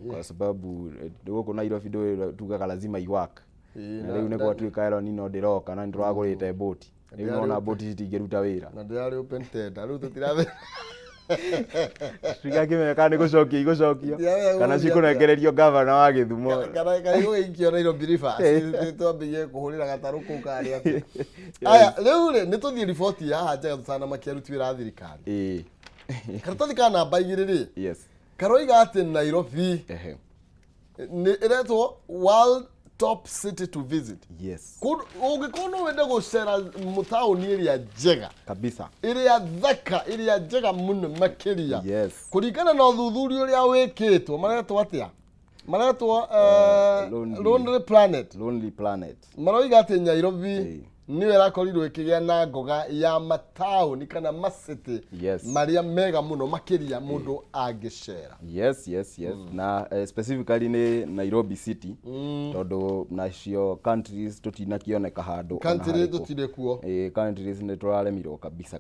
kwa sababu guku Nairobi ndo tugaga lazima i work na riu neko tuika ero nino ndiroka na ndiragurite boti riu nona boti citingiruta wira na ndirari open tender riu tutirathe Sikakimeka ni gucokio kana cikunekererio governor wa Githumo kana kaigo ikio Nairobi River twambirie kuhurira gataruku kari ati aya riu ni tuthie report ya njega tutana makiaruti wira thirikari karatathi kana namba igiri yes karoiga ati Nairobi ni iretwo world top city to visit yes ungikono wende gucera mutauni iria njega kabisa iria thaka iria njega muno makiria yes kuringana na uthuthuria uria wikitwo maretwo atia maretwo lonely planet maroiga ati Nairobi niwe rakorirwo ikigia na ngoga ya matauni kana macity maria mega muno makiria mundu angicera yes na specifically ni Nairobi city tondu nacio countries tutinakioneka handu country tutire kuo countries ni turaremirwo kabisa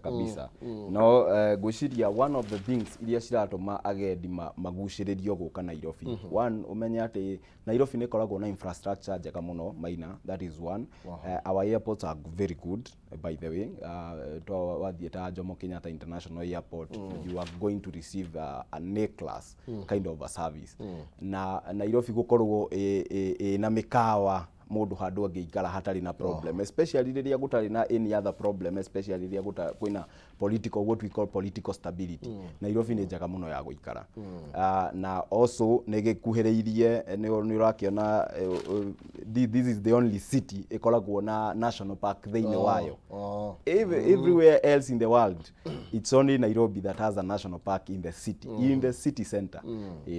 no gwiciria one of the things iria ciratuma agendi maguciririo guka Nairobi one umenya ati Nairobi ni koragwo na infrastructure njega muno Maina that is one our airports are very good by the way to wathie ta Jomo Kenyatta International Airport you are going to receive an A class kind of a service na Nairobi gukorwo na mikawa mundu handu angiikara hatari na problem especially riria gutari na any other problem especially riria kwina political what we call political stability Nairobi ni njega muno ya guikara na also negikuhiriirie ni urakiona this is the only city ikoragwo na national park thiini wayo everywhere else in the world it's only Nairobi that has a national park in the city center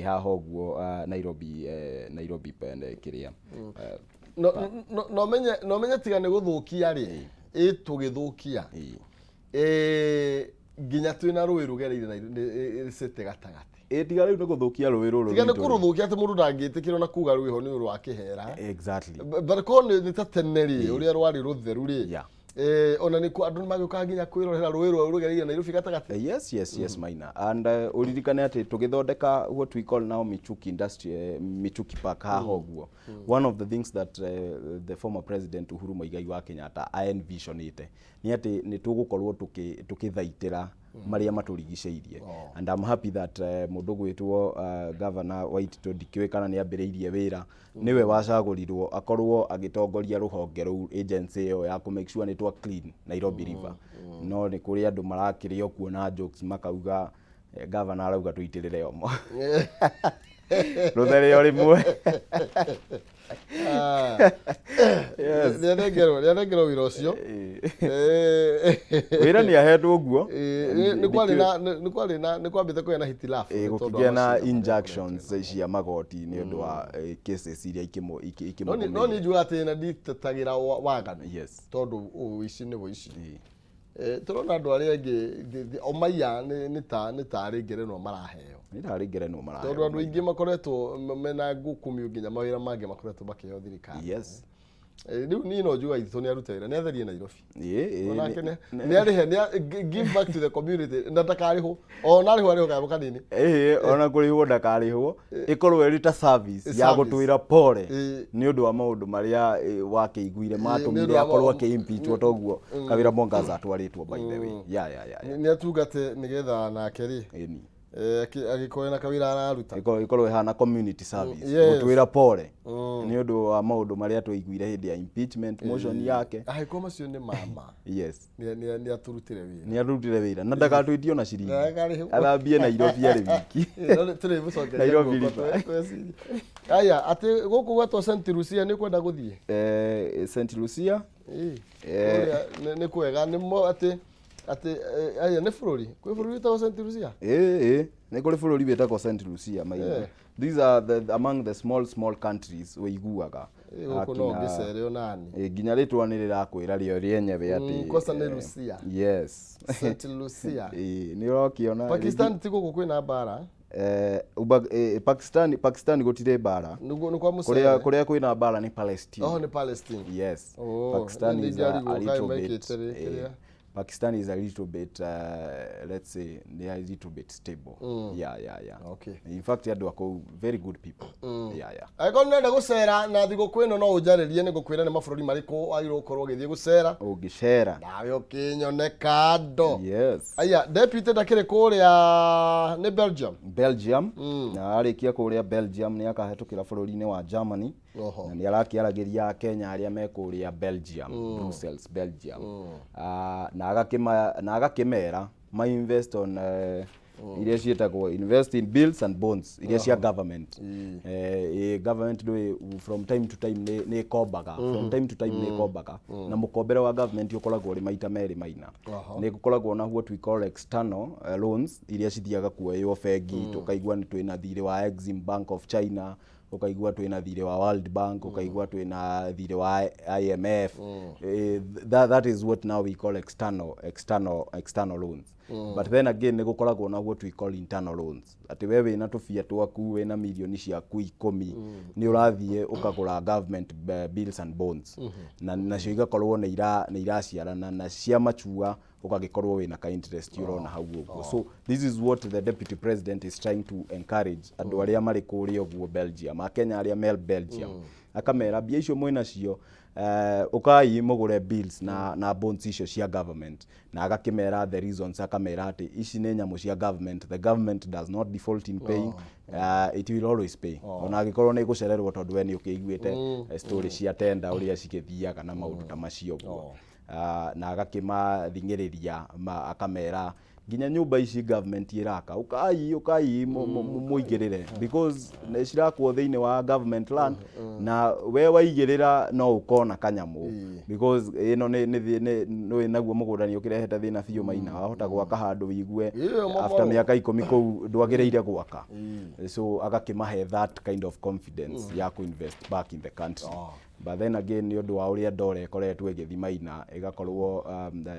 hahoguo Nairobi pende kiria no menye tiga ni guthukia ri tugithukia nginya twina rui rugereire na city gatagati tiga riu ni guthukia rui ruru tiga ni kuruthukia ati mundu ndangitikirwo na kuga rui ho ni rwa kihera exactly but ni ta teneri uria rwari rutheru ri ona ni ku andu magioka nginya kwirorera rui rwa rugereire Nairobi gatagati yes Maina and uririkane ati tugithondeka what we call now Michuki Park hahoguo one of the things that the former president Uhuru Muigai wa Kenyatta envisionite ni ati ni tugukorwo tukithaitira maria maturigiceirie and I'm happy that mundu gwitwo governor Waititu ndikiwekana ni ambiriirie wira niwe wacagurirwo akorwo agitongoria ruhonge ru agency yo ya ku make sure ni twa clean Nairobi River no ni kuri andu marakirio kuona jokes makauga Governor arauga tuitirire omo ruthere rimwe nĩarengerwo wĩra ũcio wĩra nĩ ahetwo guo nĩ kwambĩte kũgĩa na hitilafu gũkĩgĩa na injunctions cia magoti nĩ ũndũ wa cases iria ikĩmũgũmĩra no nĩ njuga atĩ na nditetagĩra waganu tondũ ũici nĩ ũici turona andũ arĩa angĩ omaiya nĩ tarĩ ngerenwa maraheo tondũ andũ aingĩ makoretwo mena ngũkũmi nginya mawĩra mangĩ makoretwo makĩheo thirikari rĩu niĩ no njuga itũ nĩ aruta wĩra nĩ atherie Nairobi onake nĩ arĩhe give back to the community na ndakarĩhwo ona arĩhwo kayabo kanini ona kũrĩhwo ndakarĩhwo ĩkorwo ĩrĩ ta service ya gũtwĩra pole nĩ ũndũ wa maũndũ marĩa wakĩiguire matũmire akorwo akĩimpeachwo toguo Kawĩra Mwangaza atwarĩtwo by the way nĩ atungate nĩgetha nake rĩ agĩkorwo na kawĩra araruta ikorwo ihana community service gũtwĩra pole nĩ ũndũ wa maũndũ marĩa twaiguire hĩndĩ ya impeachment motion yake agĩkorwo macio nĩ mama nĩ aturutire wĩra na ndagatwĩtio na ciringi athambie Nairobi arĩ wiki Nairobi aya atĩ gũkũ gwatwo St Lucia nĩ kwenda gũthiĩ St Lucia nĩ kwega nĩ mo atĩ aya nĩ bũrũri kwĩ bũrũri wĩtagwo St Lucia nĩ kũrĩ bũrũri wĩtagwo St Lucia maitho these are among the small countries wĩiguaga gũkũ no ngĩcere onani nginya rĩtwa nĩ rĩrakwĩra rĩo rĩenyewe atĩ Costa nĩ Lucia St Lucia nĩ ũrakĩona Pakistan ti gũkũ kwĩna mbara Pakistan gũtirĩ mbara kũrĩa kwĩna mbara nĩ Palestine nĩ Palestine Pakistan is a little bit Pakistan is a little bit let's say they are a little bit stable okay in fact they are very good people agora nenda gũcera na thigũkũ ĩno no ũnjarĩrie nĩ ngũkwĩra nĩ mabũrũri marĩkũ agĩrĩirwo gũkorwo ũgĩthiĩ gũcera ũngĩcera nawe ũkĩnyone kando aya deputy ndakĩrĩ kũrĩa nĩ Belgium na arĩkia kũrĩa Belgium nĩ akahetũkĩra bũrũri-inĩ wa Germany na nĩ arakĩaragĩria Kenya arĩa me kũrĩa Belgium Brussels Belgium na agakĩmera ma invest on iria cietagwo invest in bills and bonds iria cia government government from time to time nĩ kombaga na mũkombere wa government ũkoragwo ũrĩ maita merĩ maina nĩ gũkoragwo na what we call external loans iria cithiaga kuoywo bengi tũkaigua nĩ twĩna thirĩ wa Exim Bank of China ukaigua twina thirĩ wa World Bank ukaigua twina thirĩ wa IMF that is what now we call external loans but then again nĩ gũkoragwo na what we call internal loans atĩ we wĩna tũbia twaku wĩna milioni ciaku 10 nĩ ũrathiĩ ũkagũra government bills and bonds na nacio igakorwo nĩ iraciarana na cia machua ukagĩkorwo wĩna ka interest urona hau ũguo so this is what the deputy president is trying to encourage andũ arĩa marĩ kũrĩa ũguo Belgium Akenya arĩa me Belgium akamera mbia icio mwĩna cio ukai mũgũre bills na bonds icio cia government na agakĩmera the reasons akamera atĩ ici nĩ nyamũ cia government the government does not default in paying it will always pay ona agĩkorwo nĩ gũcererwo tondũ we nĩ ũkĩiguĩte story cia tender ũrĩa cikĩthiaga na maũndũ ta macio ũguo na agakĩmathingĩrĩria akamera nginya nyũmba ici government iraka ukai muigĩrĩre because nĩ cirakwo thĩinĩ wa government land na we waigĩrĩra no ukona kanyamũ because ĩno nĩ naguo mũgũnda nĩ ũkĩrehete thĩna biũ maina wahota gwaka handũ wigue after mĩaka 10 kũu ndwagĩrĩire gwaka so agakĩmahe that kind of confidence ya kuinvest back in the country but then again nĩ ũndũ wa ũrĩa dola ĩkoretwo ĩgĩthiĩ maina ĩgakorwo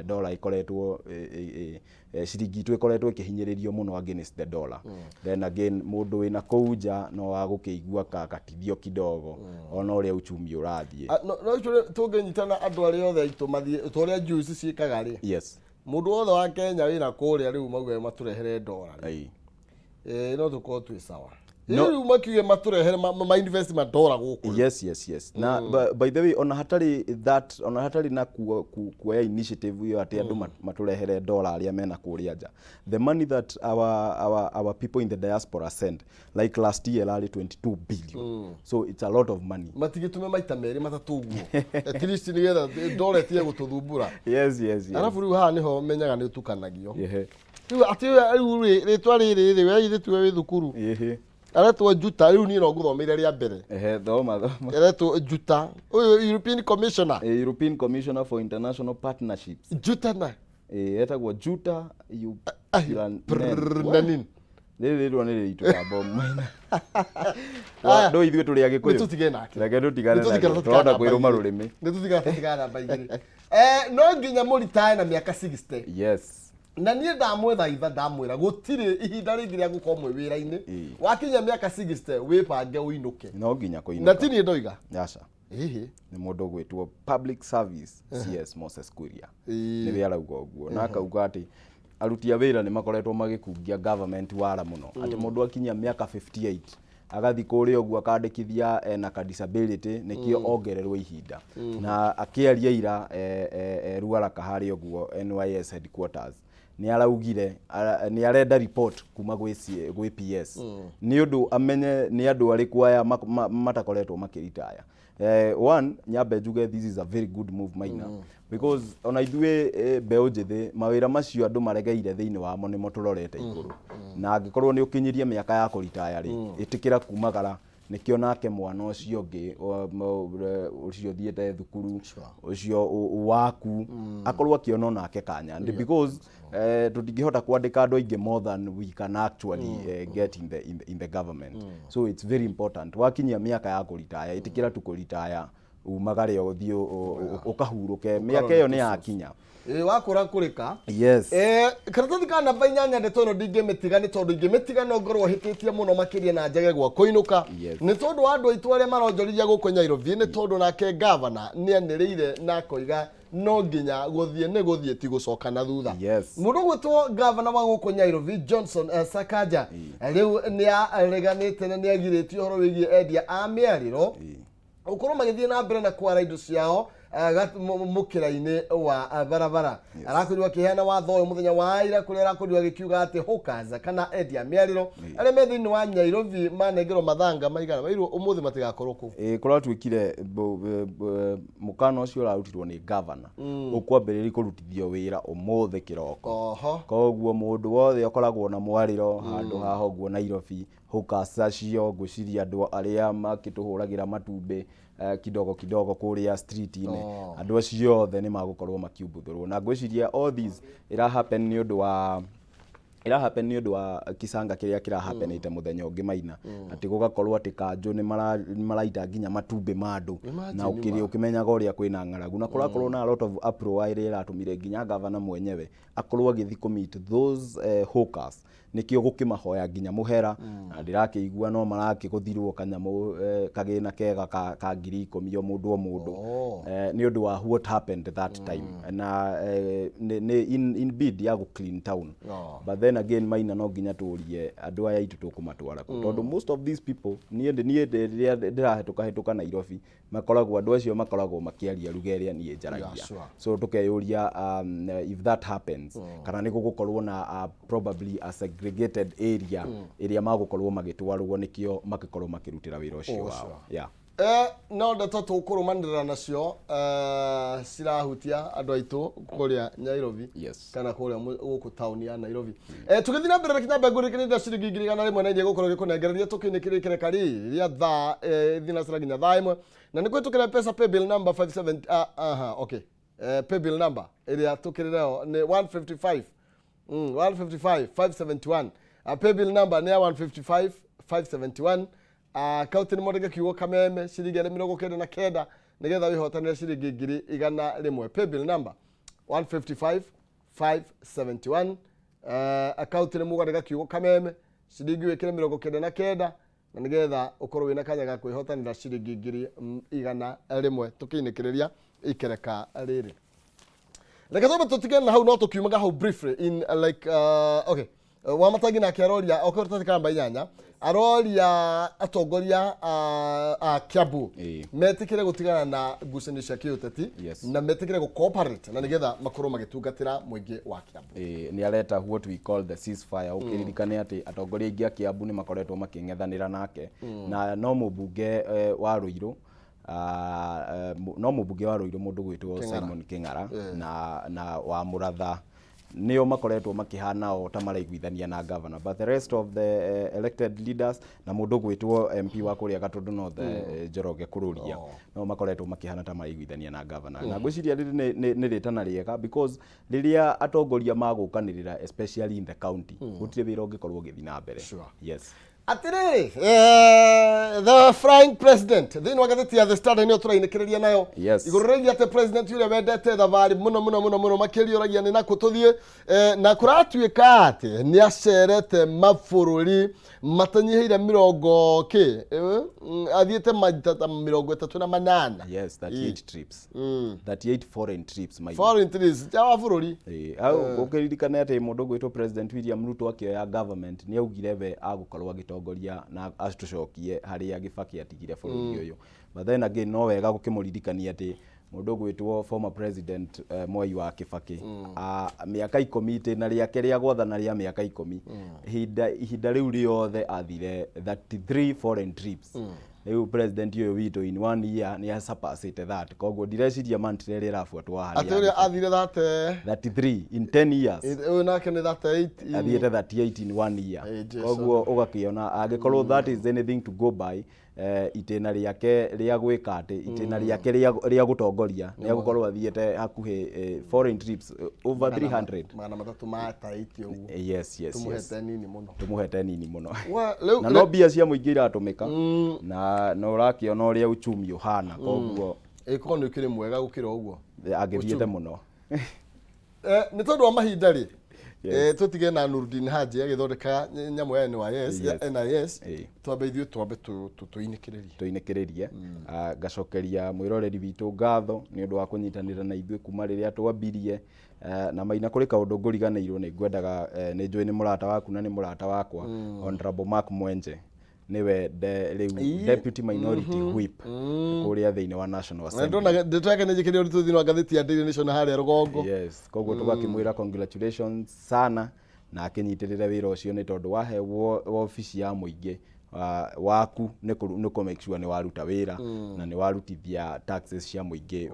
dola ĩkoretwo ciringi itũ ĩkoretwo ĩkĩhinyĩrĩrio mũno against the dollar then again mũndũ wĩna kũu nja no agũkĩigua kakatithio kidogo ona ũrĩa uchumi ũrathiĩ no tũngĩnyitana andũ arĩa othe aitũ mathiĩ ũrĩa juice ciĩkaga rĩ mũndũ wothe wa Kenya wĩna kũrĩa rĩu mauge matũrehere dola no tũkorwo twĩ sawa no makiuge maturehere ma investment dola gũkũ yes na by the way ona hatari na kuoya initiative hiyo ati andu maturehere dola arĩa mena kũrĩa nja the money that our people in the diaspora send like last year lari 22 billion so it's a lot of money matigitume maita merĩ matatũ guo at least nigetha dola tie gũtũthumbura yes arabu rĩu haha niho menyaga nĩ ũtukanagio tu ati ritwa riri we ithu we thukuru aretwo Juta riu ni no nguthomeire ria mbere thoma aretwo Juta European Commissioner European Commissioner for International Partnerships Juta na etagwo Juta nanin rĩrĩ nĩ rĩitũ bomb ndo ithuĩ tũrĩ agĩkũyũ tutige nake reke tũtigane nake tũrona kwĩrũma rũrĩmĩ tutigane namba igĩrĩ no nginya mũritae na mĩaka 60 yes na niĩ ndamwethaitha ndamwĩra gũtirĩ ihinda rĩngĩ rĩa gũkorwo mwĩ wĩra-inĩ wakinya mĩaka 60 wĩbange ũinũke no nginya kũinũka na ti niĩ ndoiga aca nĩ mũndũ ũgwĩtwo Public Service CS Moses Kuria nĩwe arauga ũguo na akauga atĩ aruti a wĩra nĩ makoretwo magĩkungia government wara mũno atĩ mũndũ akinyia mĩaka 58 agathi kũrĩa ũguo akandĩkithia na ka disability nĩkĩo ongererwo ihinda na akĩaria ira Irua harĩa ũguo NYS headquarters nĩ araugire nĩ arenda report kuma gwĩ PS nĩ ũndũ amenye nĩ andũ arĩkũ aya matakoretwo makĩritaya one nyambe njuge this is a very good move Maina because ona ithuĩ mbeũ njĩthĩ mawĩra macio andũ maregeire thĩinĩ wamo nĩmo tũrorete igũrũ na angĩkorwo nĩ ũkinyirie mĩaka ya kũritaya rĩ ĩtĩkĩra kumagara nĩkĩo nake mwana ũcio ũngĩ ũcio thiĩte thukuru ũcio waku akorwo akĩona nake kanya because tũtingĩhota kwandĩka andũ aingĩ more than we can actually get in the government so it's very important wakinyia mĩaka ya kũritaya ĩtĩkĩra tu kũritaya umagare ũthiĩ ũkahurũke mĩaka ĩyo nĩ yakinya wakũra kũrĩka yes karatathi ka namba 8 ndeto ĩno ndingĩmĩtiga nĩ tondũ ingĩmĩtiga no ngorwo hĩtĩtie mũno makĩria na njage gwa kũinũka nĩ tondũ wa andũ aitũ arĩa maronjorithia gũkũ Nairobi nĩ tondũ nake governor nĩ anĩrĩire na koiga no nginya gũthiĩ ti gũcoka na thutha mũndũ gwĩtwo governor wa gũkũ Nairobi Johnson Sakaja rĩu nĩ areganĩte na nĩ agirĩtio ũhoro wĩgiĩ endia a mĩarĩro ukorwo magithie na mbere na kwara indo ciao mukira-inĩ wa barabara arakorirwo akĩheana watho ũyũ mũthenya wa ira kũrĩa arakorirwo agĩkiuga atĩ hũkaza kana endia mĩarĩro arĩa me thĩinĩ wa Nairobi manengerwo mathanga maigana mairwo ũmũthĩ matigakorwo kũ kũratuĩkire mũkana ũcio ũrarutirwo nĩ governor ũkwambĩrĩria kũrutithio wĩra ũmũthĩ kĩroko koguo mũndũ wothe ũkoragwo na mwarĩro handũ haha ũguo Nairobi hũkaza cio ngwĩciria andũ arĩa makĩtũhũragĩra matumbĩ kidogo kũrĩa street-inĩ andũ acio othe nĩ magũkorwo makiumbũthũrwo na ngwĩciria all this ira happen nĩ ũndũ wa kisanga kĩrĩa kĩrahapenĩte mũthenya ũngĩ Maina atĩ gũgakorwo atĩ kanjũ nĩ maraita nginya matumbĩ ma andũ na ũkĩmenyaga ũrĩa kwĩna ng'aragu na kũrakorwo na a lot of uproar ĩrĩa ĩratũmire nginya governor mwenyewe akorwo agĩthi commit those hawkers nikio gũkĩmahoya nginya mũhera na ndirakĩigua no marakĩgũthirwo kanyamũ kagĩna kega ka 10,000 o mũndũ nĩ ũndũ wa what happened that time na in bid ya go clean town but then again Maina no nginya tũrie andũ aya itu tũkũmatwara tondũ most of these people niĩ ndĩrahetũka Nairobi makoragwo andũ acio makoragwo makĩaria lugha ĩrĩa niĩ njaragia so tukeyũria if that happens kana nĩ gũgũkorwo na probably a segregated area ĩrĩa magũkorwo magĩtwarwo nĩkĩo magĩkorwo makĩrutĩra wĩra ũcio wao no ndeto tũkũrũmanĩrĩra nacio cirahutia andũ aitũ kũrĩa Nairobi kana kũrĩa gũkũ tauni ya Nairobi tũgĩthiĩ na mbere na kinya mbegũ rĩkĩnĩnda ciringi 100 na iria gũkorwo gĩkũnengereria tũkĩnĩkĩrĩkĩre kari rĩa thaa thinacara nginya thaa 1 na nĩ kwĩtũkĩra pesa paybill number 57 okay paybill number ĩrĩa tũkĩrĩreo nĩ 155,571 paybill number nĩ ya 155,571 kauti ni modega kiugo Kameme ciringi 79 nigetha wihotanire ciringi 100 paybill number 155,571 account ni mugandega kiugo Kameme ciringi wikire 79 na nigetha ukorwo wina kanya ga kwihotanira ciringi 100 tukiinekereria ikereka riri reka tobe tutigana hau no tukiumaga hau briefly in like okay wa matagi na kiaroria okorwo tutikana bayanya aroria atongoria a Kiambu metikire gutigana na ngucanio cia kiuteti na metikire go cooperate na nigetha makorwo magitungatira muingi wa Kiambu ni areta what we call the ceasefire ukiririkane ati atongoria ingi a Kiambu ni makoretwo making'ethanira nake na no mubunge wa Ruiru no mubunge wa Ruiru mundu gwitwo Simon King'ara na wa Muratha nio makoretwo makihana o ta maraiguithania na governor, but the rest of the elected leaders na mundu gwitwo MP wa kuria Gatundu North Njoroge Kururia no makoretwo makihana ta maraiguithania na governor na ngwiciria ni ritana riega because riria atongoria magukanirira especially in the county gutire wira ungikorwo githi na mbere. Yes. Atiriri, the frying president thini wagathiti ya the Standard ni turainikireria nayo igururiria ate president yule wendete thavari muno makirioragia ni naku tuthie na kuratuika ati ni acerete mabũrũri matanyihire 30 athiete maita 38. Yes, 38 trips. 38 foreign trips my foreign trips jawa bũrũri au ukiririkana ati mundu gwitwo president William Ruto akioya government ni augire we agukorwo agitongoria na atucokie haria Gibaki atigire bũrũri uyu, but then again no wega gukimuririkania ati mundu gwitwo former president Mwai wa Kibaki miaka 10 itina riake ria gwathana ria miaka 10 ihinda riu riothe athire 33 foreign trips. Riu president uyu witu in 1 year ni surpassed that, koguo direciria mantirere rafuatwo haria ati athire 33 in 10 years uyu nake ni 38 athire 38 in 1 year, koguo ugakiona agikorwo that is anything to go by. Itena riake ria gwika ati itena riake ria gutongoria ni agukorwo athiete hakuhi foreign trips over 300 mana matatu mataitio uguo. Yes tumuhete nini muno na no bia cia muingi iratumika na no urakiona uria uchumi uhana, koguo ikono ikire mwega gukira uguo agithiete muno ni tondu wa mahinda ri tutige na Nurdin Haji agithondeka nyamu ya NIS twambe ithuĩ twambe tuinikiririe gacokeria mwiroreri witu ngatho ni undu wa kunyitanira na ithuĩ kuma riria twambirie na maina kuri kaundu nguriganirwo ni ngwendaga ni njui ni murata waku na ni murata wakwa Honorable Mark Mwenje niwe deputy minority whip kuria thiini wa National Assembly. Nditwake njikire uritu thiini wa gatheti ya Daily Nation haria rugongo. Yes, koguo tugakimwira congratulations sana na akinyitirire wira ucio ni tondu wahewo ofisi ya muingi waku ni ko make sure ni waruta wira na ni warutithia taxes cia muingi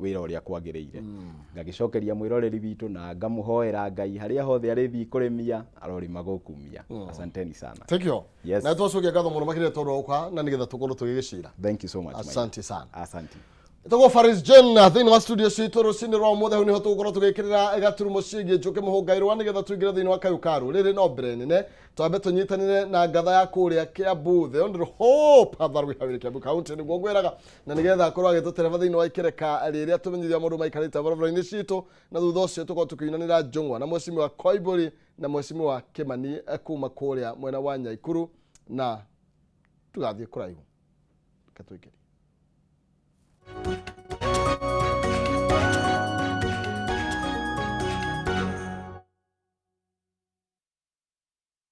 wira uria kwagiriire. Ngagicokeria mwiroreri witu na ngamuhoera Ngai haria hothe arithi kurimia arori magukumia. Asanteni sana. Thank you. Yes. Na twacokia ngatho muno makire tondu uka na nigetha tukorwo tugigicira. Thank you so much. Asante sana. Asante. Itogo Faris Jen thiini wa studio citu rucini rwa muthe hu ni ho tugukorwo tugikirira gaturumo cigie Njuki Muhunga Irua nigetha tuingire thiini wa kayukaru riri no brenene twambe tunyitanire na ngatha ya kuria Kiambu the only hope atharu hawire Kiambu county ni gwiraga na nigetha akorwo agitutereva thiini wa ikereka riria tumenyithia maundu maikarite barabara-ini citu na thutha ucio tukorwo tukiinanira njungwa na mwecimi wa Koiburi na mwecimi wa Kimani kuma kuria mwena wa Nyaikuru na tugathie kuraihu katuikiri.